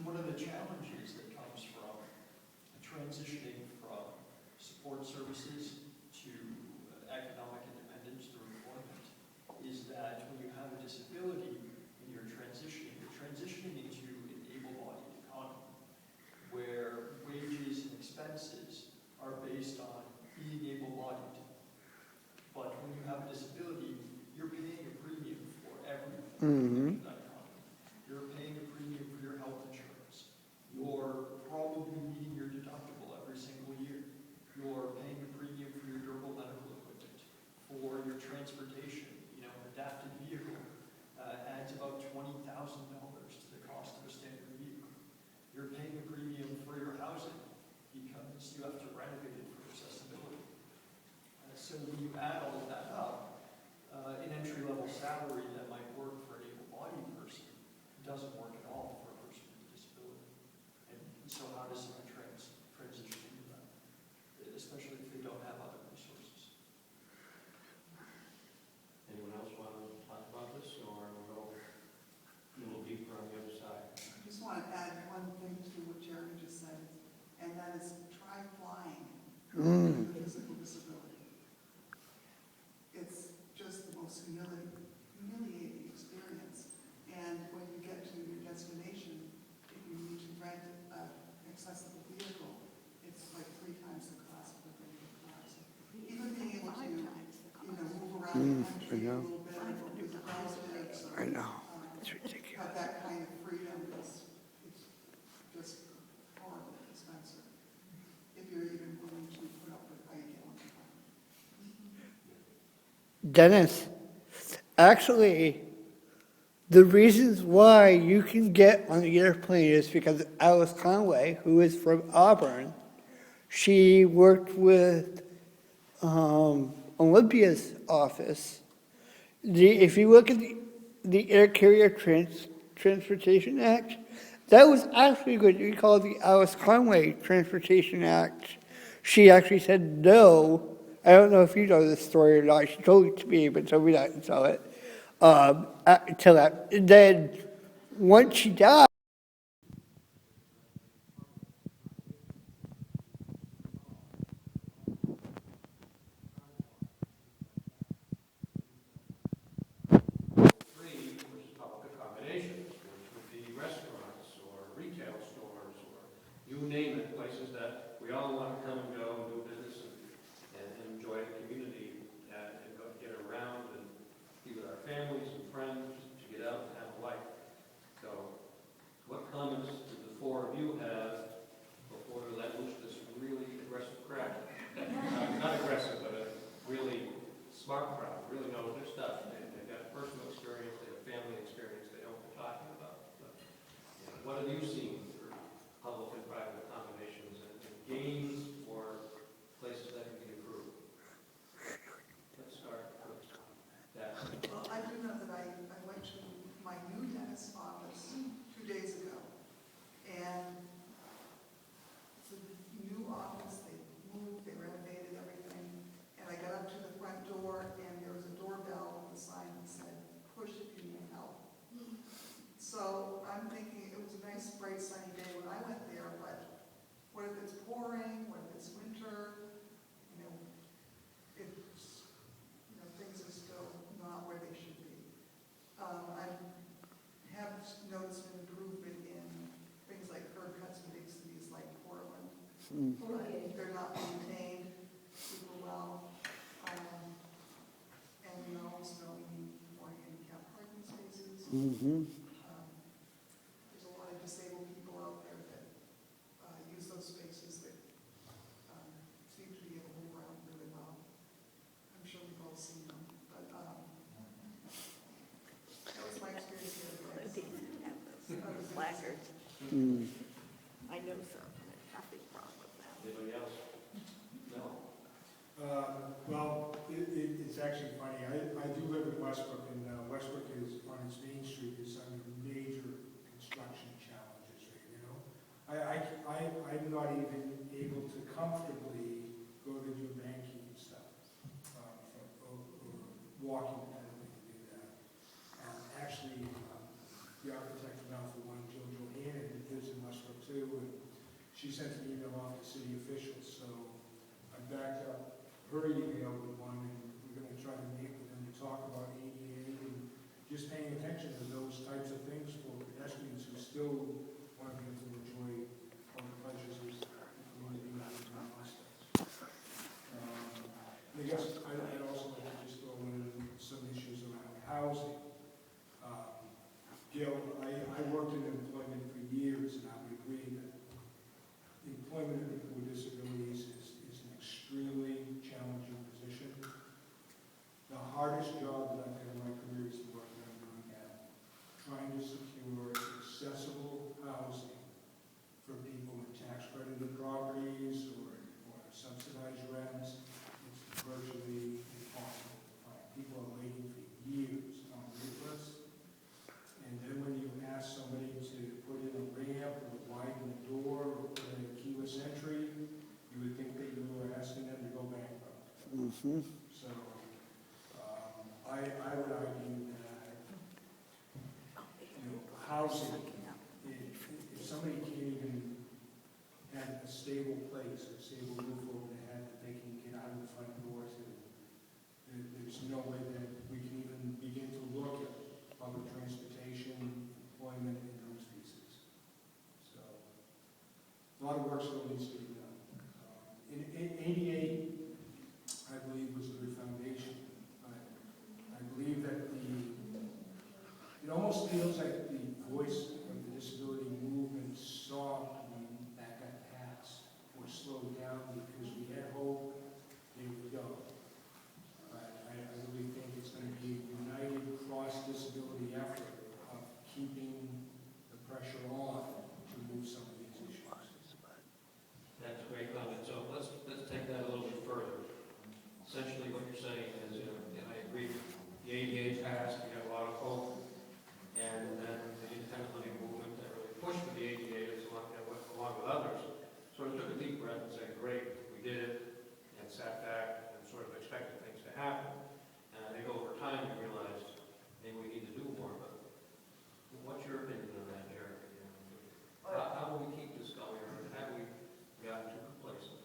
One of the challenges that comes from transitioning from support services to economic independence through employment is that when you have a disability and you're transitioning into an able-bodied economy where wages and expenses are based on being able-bodied. But when you have a disability, you're paying a premium for everything in that economy. You're paying a premium for your health insurance. You're probably meeting your deductible every single year. You're paying a premium for your durable medical equipment, for your transportation. You know, an adapted vehicle adds about $20,000 to the cost of a standard vehicle. You're paying a premium for your housing because you have to renovate it for accessibility. So when you add all of that up, an entry-level salary that might work for an able-bodied person doesn't work at all for a person with a disability. And so how does someone transition into that, especially if they don't have other resources? Anyone else want to talk about this, or we'll go a little deeper on the other side? I just want to add one thing to what Jeremy just said, and that is try flying with a physical disability. It's just the most humiliating experience. And when you get to your destination, if you need to rent an accessible vehicle, it's like 3 times the cost of a regular car. So even being able to, move around the country a little bit, or visit relatives, or, have that kind of freedom is, it's just horribly expensive. If you're even willing to put up with how you get on the car. Dennis, actually, the reasons why you can get on the airplane is because Alice Conway, who is from Auburn, she worked with Olympia's office. If you look at the Air Carrier Transportation Act, that was actually what we call the Alice Conway Transportation Act. She actually said no. I don't know if you know this story or not. She told it to me, but told me not to tell it. Till that. Then, once she died, Public accommodations, which would be restaurants or retail stores or you name it, places that we all want to come and go and do business and enjoy the community and go get around and be with our families and friends, to get out and have a life. So what comments do the 4 of you have before we let loose this really aggressive crowd? Not aggressive, but a really smart crowd, really knows their stuff. They've got personal experience, they have family experience, they know what they're talking about. But, what have you seen for public and private accommodations and gains or places that can be improved? Let's start with that. Well, I do know that I but they're not maintained super well. And we also know we need more handicap parking spaces. There's a lot of disabled people out there that use those spaces that seem to be able to move around really well. I'm sure we've all seen them, but that was my experience the other day. Placards. I know some, nothing wrong with that. Anybody else? No. Well, it's actually funny. I do live in Westbrook, and Westbrook is, on its main street, is under major construction challenges right now. I'm not even able to comfortably go to do banking and stuff, or walking independently to do that. Actually, the architect from Alpha One, Jojo Hannon, lives in Westbrook too, and she sent an email off to city officials, so I backed up her email with one, and we're going to try to meet with them to talk about ADA and just paying attention to those types of things for pedestrians who still want to be able to enjoy all the pleasures of the community and I guess I'd also like to just throw in some issues around housing. Gil, I worked in employment for years, and I would agree that employment of people with disabilities is an extremely challenging position. The hardest job that I've had in my career is the work that I'm doing now, trying to secure accessible housing for people with tax credited properties or subsidized rents. It's virtually impossible to find. People are waiting for years on roofless. And then when you ask somebody to put in a ramp or widen the door or put in a keyless entry, you would think that you were asking them to go bankrupt. So I would argue that housing, if somebody can't even have a stable place, a stable roof over their head that they can get out of the front door to, there's no way that we can even begin to look at public transportation, employment, and those pieces. So a lot of work still needs to be done. In 88, I believe, was a good foundation. I believe that it almost feels like the voice of the disability movement stopped when that got passed or slowed down because we had hope, here we go. I really think it's going to be a united cross-disability effort of keeping the pressure on to move some of these issues. That's a great comment. So let's take that a little bit further. Essentially what you're saying is, and I agree, the ADA passed, we have a lot of hope, and then the independent living movement that really pushed for the ADA along with others, sort of took a deep breath and said, great, we did it, and sat back and sort of expected things to happen. And I think over time we realized maybe we need to do more, but what's your opinion on that, Jerry? How do we keep this going, or have we gotten too complacent?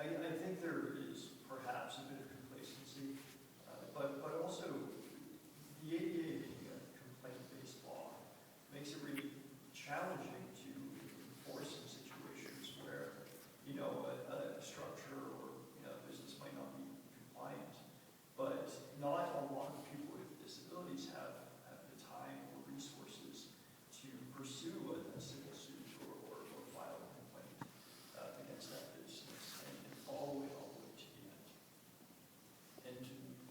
I think there is perhaps a bit of complacency, but also the ADA being a complaint-based law makes it really challenging to enforce in situations where, a structure or, a business might not be compliant, but not a lot of people with disabilities have the time or resources to pursue a civil suit or file a complaint against that business and follow it all the way to the end. And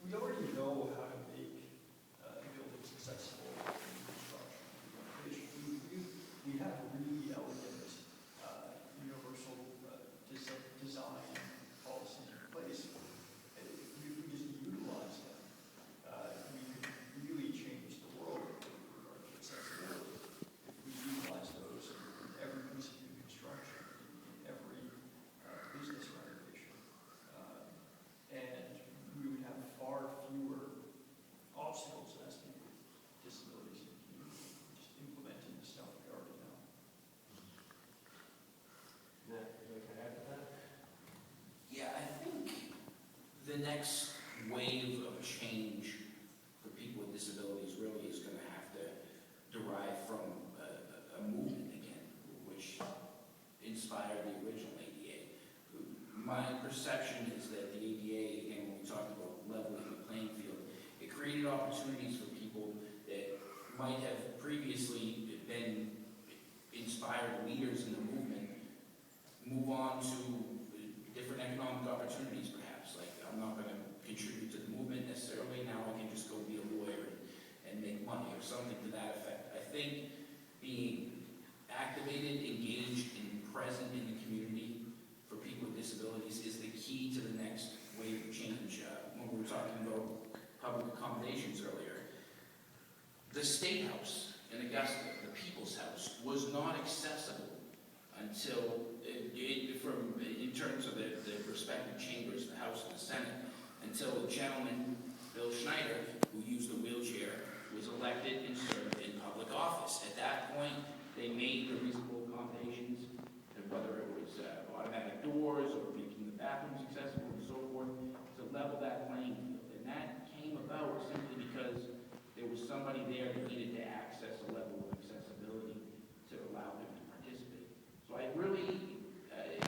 we already know how to make buildings accessible in construction and renovation. We have really elegant universal design policies in place. If we just utilize them, we could really change the world with regard to accessibility. If we utilize those in every piece of new construction, in every business renovation, and we would have far fewer obstacles as people with disabilities in the community, just implementing the stuff we already know. Matt, would you like to add to that? Yeah, I think the next wave of change for people with disabilities really is going to have to derive from a movement again, which inspired the original ADA. my perception is that the ADA, again, when we talk about leveling the playing field, it created opportunities for people that might have previously been inspired leaders in the movement, move on to different economic opportunities perhaps. Like, I'm not going to contribute to the movement necessarily, now I can just go be a lawyer and make money or something to that effect. I think being activated, engaged, and present in the community for people with disabilities is the key to the next wave of change. When we were talking about public accommodations earlier, the State House in Augusta, the People's House, was not accessible until, in terms of the respective chambers, the House and the Senate, until a gentleman, Bill Schneider, who used a wheelchair, was elected and served in public office. At that point, they made the reasonable accommodations, and whether it was automatic doors or making the bathrooms accessible and so forth, to level that playing field. And that came about simply because there was somebody there that needed to access a level of accessibility to allow them to participate. So I really,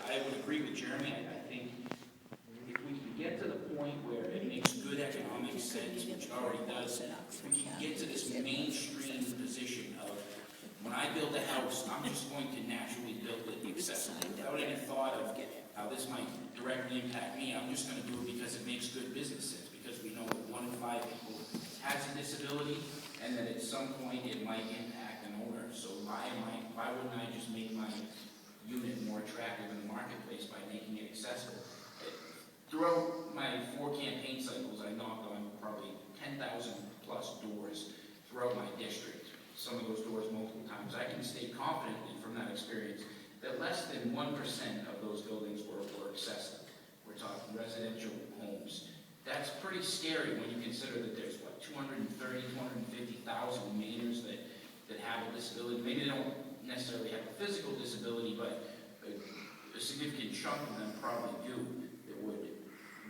I would agree with Jeremy. I think if we can get to the point where it makes good economic sense, which it already does, if we can get to this mainstream position of, when I build a house, I'm just going to naturally build it accessible without any thought of how this might directly impact me. I'm just going to do it because it makes good business sense, because we know that 1 in 5 people has a disability, and that at some point it might impact an owner. So why wouldn't I just make my unit more attractive in the marketplace by making it accessible? Throughout my 4 campaign cycles, I knocked on probably 10,000 plus doors throughout my district. Some of those doors multiple times. I can state confidently from that experience that less than 1% of those buildings were accessible. We're talking residential homes. That's pretty scary when you consider that there's, what, 230,000, 250,000 Mainers that have a disability. Maybe they don't necessarily have a physical disability, but a significant chunk of them probably do, that would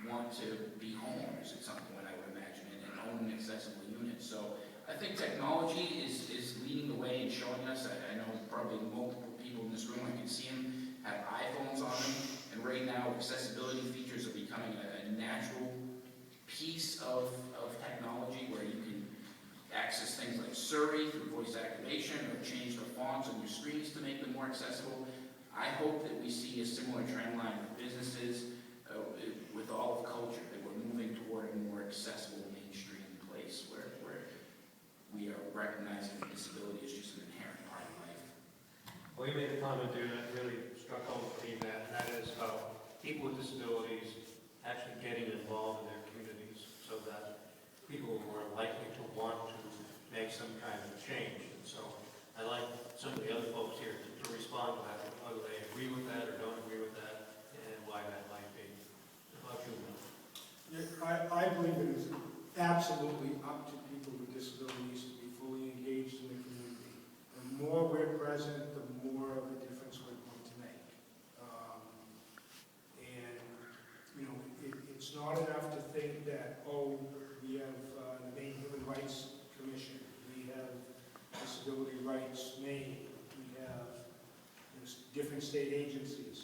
want to be homeowners at some point, I would imagine, and own an accessible unit. So I think technology is leading the way and showing us. I know probably multiple people in this room, I can see them, have iPhones on them, and right now accessibility features are becoming a natural piece of technology where you can access things like Siri through voice activation or change the fonts on your screens to make them more accessible. I hope that we see a similar trend line with businesses, with all of culture, that we're moving toward a more accessible mainstream place where we are recognizing that disability is just an inherent part of life. Well, you made a comment there that really struck home for me, Matt, and that is about people with disabilities actually getting involved in their communities so that people who are likely to want to make some kind of change. And so I'd like some of the other folks here to respond to that, whether they agree with that or don't agree with that, and why that might be. How about you, Matt? Yeah, I believe it is absolutely up to people with disabilities to be fully engaged in the community. The more we're present, the more of a difference we're going to make. And, you know, it's not enough to think that, oh, we have the Maine Human Rights Commission, we have Disability Rights Maine, we have different state agencies.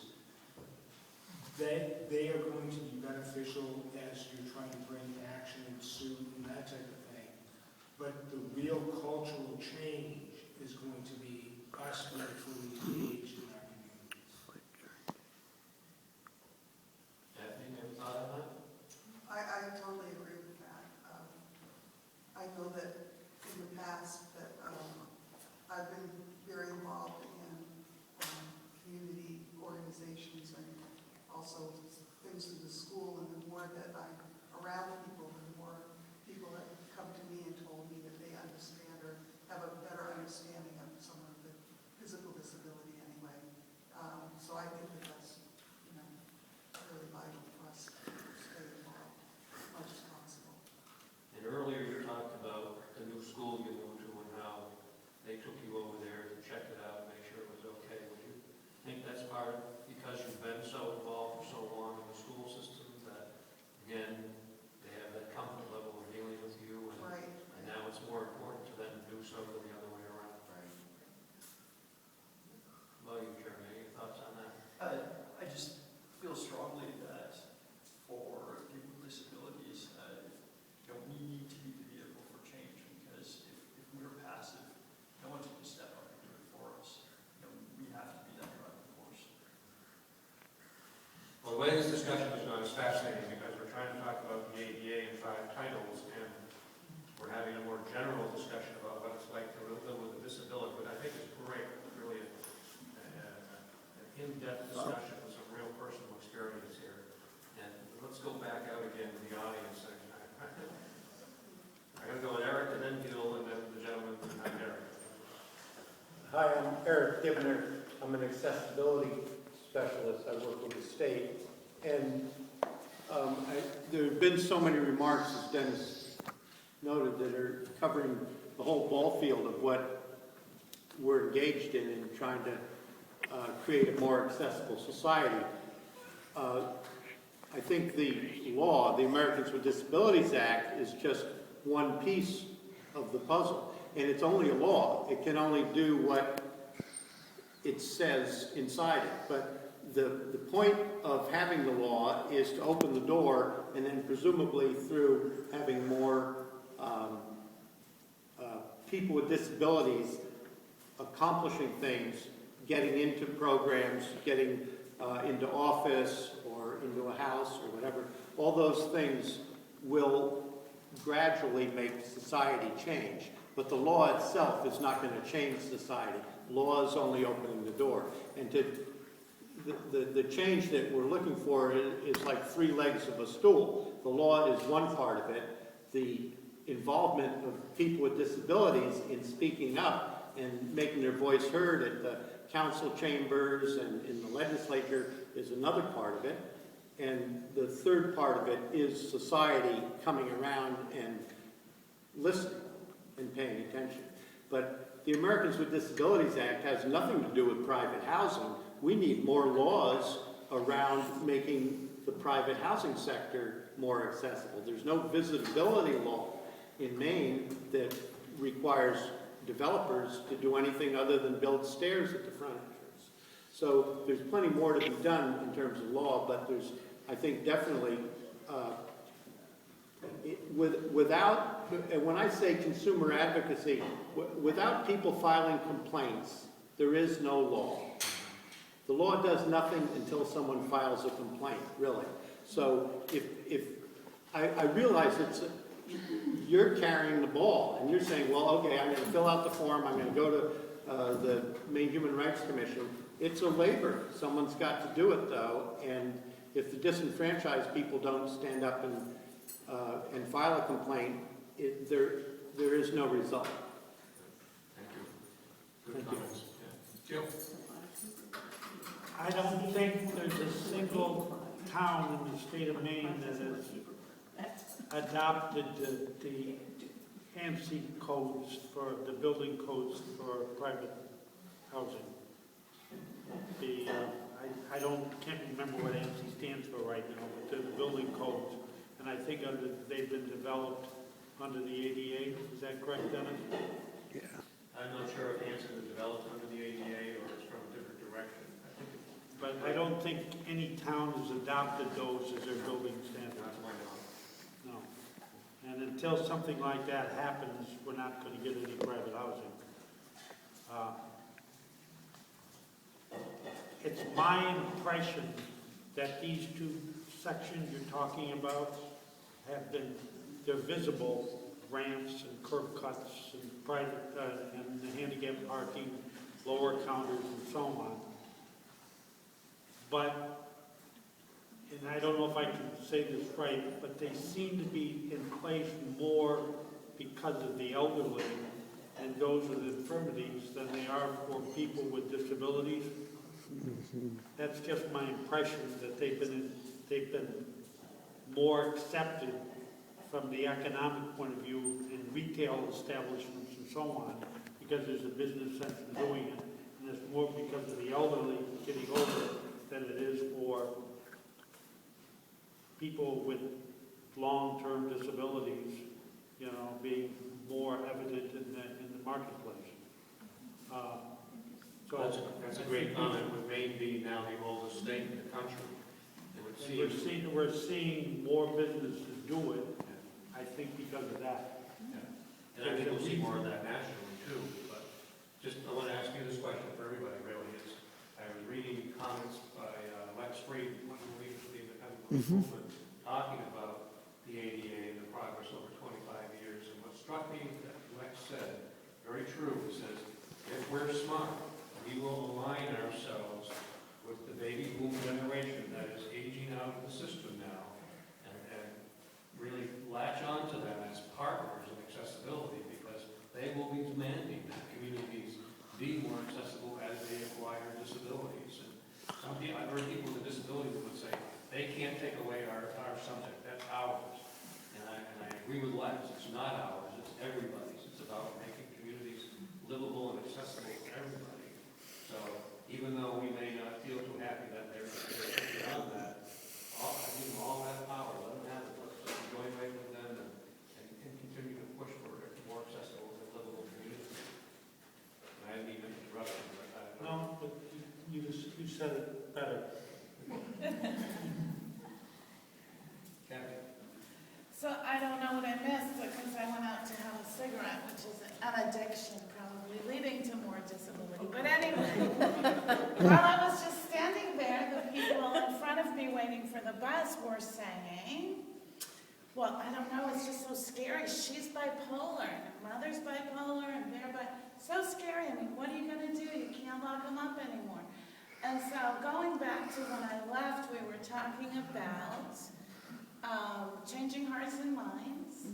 They are going to be beneficial as you're trying to bring action and suit and that type of thing. But the real cultural change is going to be us being fully engaged in our communities. Daphne, you have a thought on that? I totally agree with that. I know that in the past that I've been very involved in community organizations and also things in the school, and the more that I'm around people, the more people have come to me and told me that they understand or have a better understanding of someone with physical disability anyway. So I think that that's, you know, really vital for us to stay involved as much as possible. And earlier you talked about the new school you moved to and how they took you over there to check it out and make sure it was okay. Would you think that's part of, because you've been so involved for so long in the school system, that, again, they have way this discussion has gone is fascinating because we're trying to talk about the ADA in 5 titles, and we're having a more general discussion about what it's like to live with a disability. But I think it's great, really an in-depth discussion with some real personal experience here. And let's go back out again to the audience. I'm going to go with Eric and then Gil and then the gentleman behind Eric. Hi, I'm Eric Gibner. I'm an accessibility specialist. I work with the state. And there have been so many remarks, as Dennis noted, that are covering the whole ball field of what we're engaged in trying to create a more accessible society. I think the law, the Americans with Disabilities Act, is just one piece of the puzzle. And it's only a law. It can only do what it says inside it. But the point of having the law is to open the door, and then presumably through having more people with disabilities accomplishing things, getting into programs, getting into office or into a house or whatever, all those things will gradually make society change. But the law itself is not going to change society. Law is only opening the door. And the change that we're looking for is like 3 legs of a stool. The law is one part of it. The involvement of people with disabilities in speaking up and making their voice heard at the council chambers and in the legislature is another part of it. And the third part of it is society coming around and listening and paying attention. But the Americans with Disabilities Act has nothing to do with private housing. We need more laws around making the private housing sector more accessible. There's no visitability law in Maine that requires developers to do anything other than build stairs at the front entrance. So there's plenty more to be done in terms of law, but there's, I think, definitely without, and when I say consumer advocacy, without people filing complaints, there is no law. The law does nothing until someone files a complaint, really. So if I realize you're carrying the ball, and you're saying, well, okay, I'm going to fill out the form, I'm going to go to the Maine Human Rights Commission. It's a labor. Someone's got to do it, though, and if the disenfranchised people don't stand up and file a complaint, there is no result. Thank you. Good comments. Yeah. Jill? I don't think there's a single town in the state of Maine that has adopted the ANSI codes for the building codes for private housing. Can't remember what ANSI stands for right now, but they're the building codes, and I think they've been developed under the ADA. Is that correct, Dennis? Yeah. I'm not sure if ANSI was developed under the ADA or it's from a different direction. But I don't think any town has adopted those as their building standards. That's my knowledge. No. And until something like that happens, we're not going to get any private housing. It's my impression that these 2 sections you're talking about they're visible, ramps and curb cuts and private, and the handicap parking, lower counters and so on. But, and I don't know if I can say this right, but they seem to be in place more because of the elderly and those with infirmities than they are for people with disabilities. That's just my impression, that they've been more accepted from the economic point of view in retail establishments and so on, because there's a business sense in doing it, and it's more because of the elderly getting older than it is for people with long-term disabilities, being more evident in the marketplace. So that's a great comment. With Maine being now the oldest state in the country, we're seeing more businesses do it, I think, because of that. Yeah. And I think we'll see more of that nationally too. But I want to ask you this question for everybody. Really, I was reading comments by Lex Fried, one of the movement, talking about the ADA and the progress over 25 years. And what struck me that Lex said, very true, it says, if we're smart, we will align ourselves with the baby boom generation that is aging out of the system now, and really latch on to them as partners in accessibility, because they will be demanding that communities be more accessible as they acquire disabilities. And I've heard people with disabilities would say, they can't take away our subject, that's ours. And I agree with Lex, it's not ours, it's everybody's. It's about making communities livable and accessible to everybody. So even though we may not feel too happy that they're beyond that, I give them all that power, let them have it, let's just join right with them and continue to push for a more accessible and livable community. And I didn't even interrupt you, but No, but you said it better. Kathy? So I don't know what I missed because I went out to have a cigarette, which is an addiction probably leading to more disability. But anyway, while I was just standing there, the people in front of me waiting for the bus were saying, well, I don't know, it's just so scary. She's bipolar, and her mother's bipolar, and they're so scary. I mean, what are you going to do? You can't lock them up anymore. And so going back to when I left, we were talking about changing hearts and minds.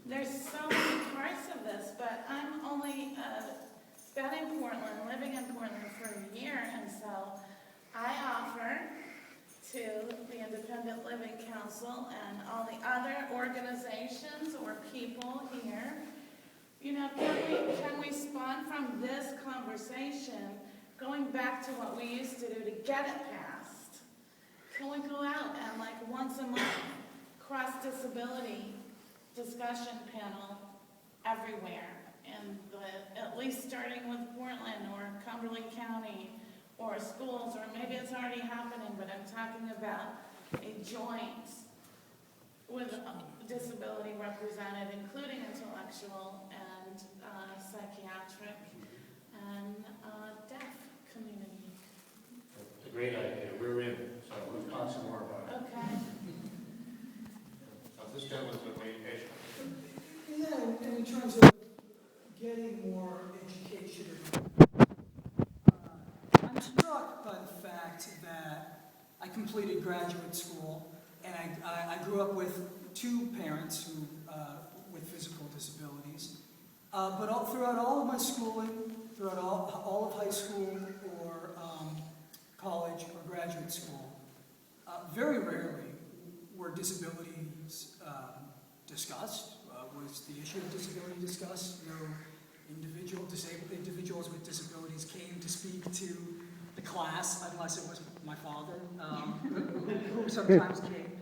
There's so many parts of this, but I'm only been in Portland, living in Portland for a year, and so I offer to the Independent Living Council and all the other organizations or people here, you know, can we spawn from this conversation, going back to what we used to do to get it passed? Can we go out and like once a month, cross-disability discussion panel everywhere, and at least starting with Portland or Cumberland County or schools, or maybe it's already happening, but I'm talking about a joint with disability represented, including intellectual and psychiatric and deaf community. It's a great idea. We're in, so we'll talk some more about it. Okay. This gentleman's been waiting patiently. Yeah, and in terms of getting more education, I'm struck by the fact that I completed graduate school, and I grew up with two parents who with physical disabilities. But throughout all of my schooling, throughout all of high school or college or graduate school, very rarely were disabilities discussed. Was the issue of disability discussed? No disabled individuals with disabilities came to speak to the class, unless it was my father, who sometimes came.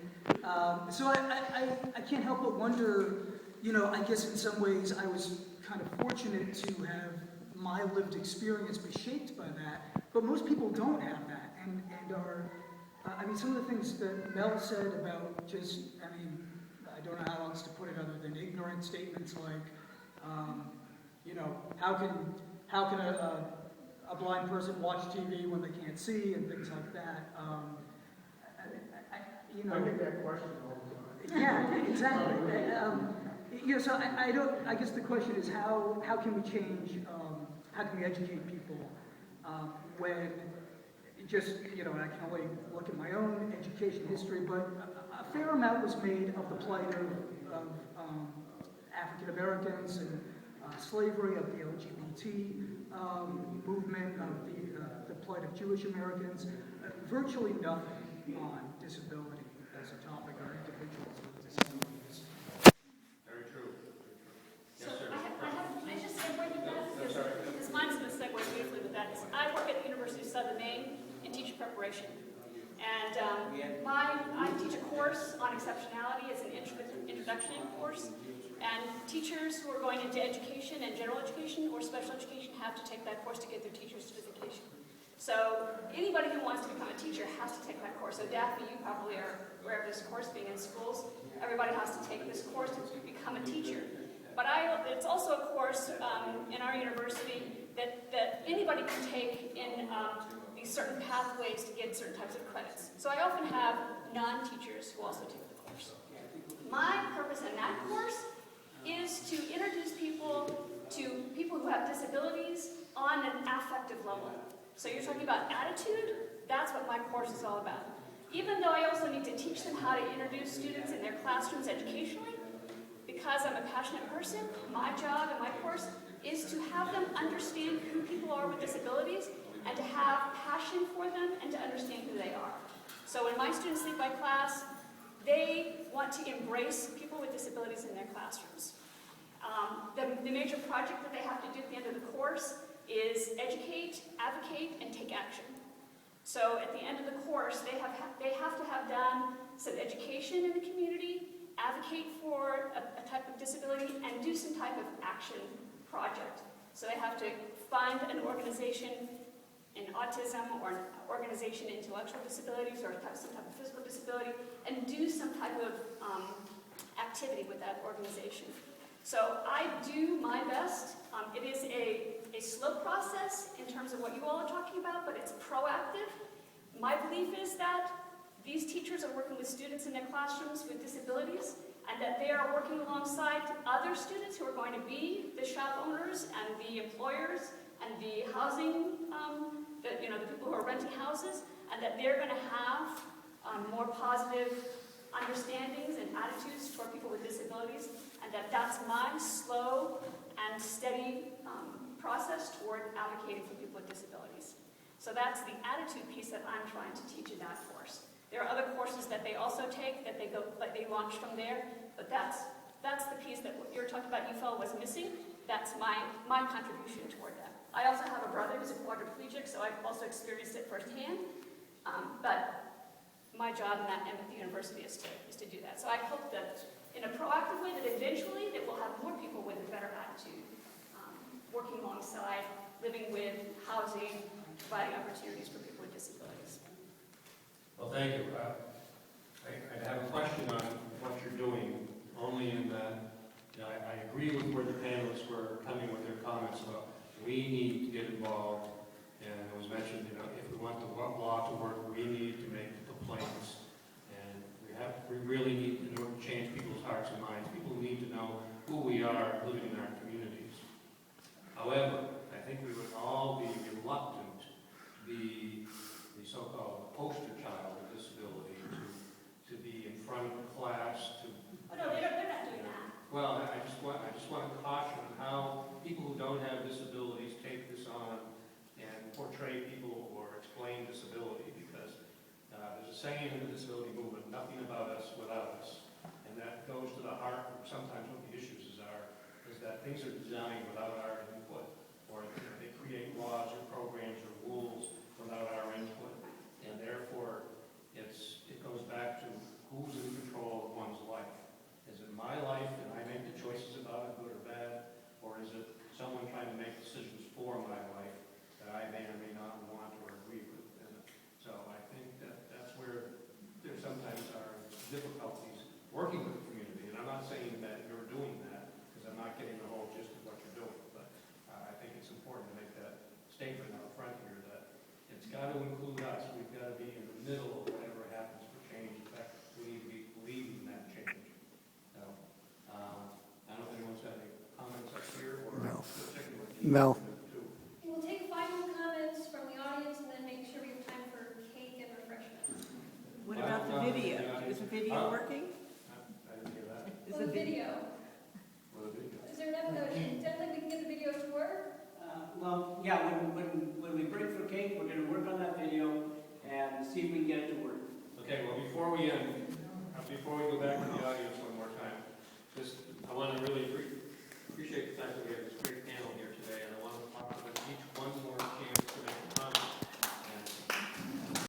So I can't help but wonder, you know, I guess in some ways I was kind of fortunate to have my lived experience be shaped by that, but most people don't have that, and are, I mean, some of the things that Mel said about just, I mean, I don't know how else to put it other than ignorant statements like, you know, how can a blind person watch TV when they can't see, and things like that. You know, I get that question all the time. yeah, exactly. You know, so I guess the question is how can we change? How can we educate people when just, you know, I can only look at my own education history, but a fair amount was made of the plight of African Americans and slavery, of the LGBT movement, of the plight of Jewish Americans. Virtually nothing on disability as a topic or individuals with disabilities. Very true. So I just say one thing because mine's going to segue beautifully with that. I work at the University of Southern Maine in teacher preparation. And I teach a course on exceptionality. It's an introduction course. And teachers who are going into education and general education or special education have to take that course to get their teacher's certification. So anybody who wants to become a teacher has to take that course. So Daphne, you probably are aware of this course being in schools. Everybody has to take this course to become a teacher. But it's also a course in our university that anybody can take in these certain pathways to get certain types of credits. So I often have non-teachers who also take the course. My purpose in that course is to introduce people to people who have disabilities on an affective level. So you're talking about attitude, that's what my course is all about. Even though I also need to teach them how to introduce students in their classrooms educationally, because I'm a passionate person, my job and my course is to have them understand who people are with disabilities and to have passion for them and to understand who they are. So when my students leave my class, they want to embrace people with disabilities in their classrooms. The major project that they have to do at the end of the course is educate, advocate, and take action. So at the end of the course, they have to have done some education in the community, advocate for a type of disability, and do some type of action project. So they have to find an organization in autism or an organization in intellectual disabilities or some type of physical disability and do some type of activity with that organization. So I do my best. It is a slow process in terms of what you all are talking about, but it's proactive. My belief is that these teachers are working with students in their classrooms with disabilities and that they are working alongside other students who are going to be the shop owners and the employers and the housing, the people who are renting houses, and that they're going to have more positive understandings and attitudes toward people with disabilities, and that's my slow and steady process toward advocating for people with disabilities. So that's the attitude piece that I'm trying to teach in that course. There are other courses that they also take that they launch from there, but that's the piece that what you're talking about you felt was missing. That's my contribution toward that. I also have a brother who's a quadriplegic, so I've also experienced it firsthand. But my job at the university is to do that. So I hope that in a proactive way that eventually that we'll have more people with a better attitude, working alongside, living with, housing, providing opportunities for people with disabilities. Well, thank you. I have a question on what you're doing, only in that I agree with where the panelists were coming with their comments about we need to get involved, and it was mentioned, if we want the law to work, we need to make complaints, and we really need, in order to change people's hearts and minds, people need to know who we are living in our communities. However, I think we would all be reluctant to be the so-called poster child of disability, to be in front of the class, Oh no, they're not doing that. well, I just want to caution how people who don't have disabilities take this on and portray people or explain disability, because there's a saying in the disability movement, nothing about us without us. And that goes to the heart of sometimes what the issues is that things are designed without our input, or they create laws or programs or rules without our input. And therefore, it goes back to who's in control of one's life. Is it my life and I make the choices about it, good or bad? Or is it someone trying to make decisions for my life that I may or may not want or agree with? And so I think that's where there sometimes are difficulties working with the community. And I'm not saying that you're doing that, because I'm not getting the whole gist of what you're doing. But I think it's important to make that statement out front here that it's got to include us. We've got to be in the middle of whatever happens for change. In fact, we need to be leading that change. So, I don't know if anyone's got any comments up here or No. No. We'll take final comments from the audience and then make sure we have time for cake and refreshments. What about the video? Is the video working? I didn't hear that. Is Well, the video. Well, the video. Is there definitely we can get the video to work? Well, yeah, when we break for cake, we're going to work on that video and see if we can get it to work. Okay, well, before we end, before we go back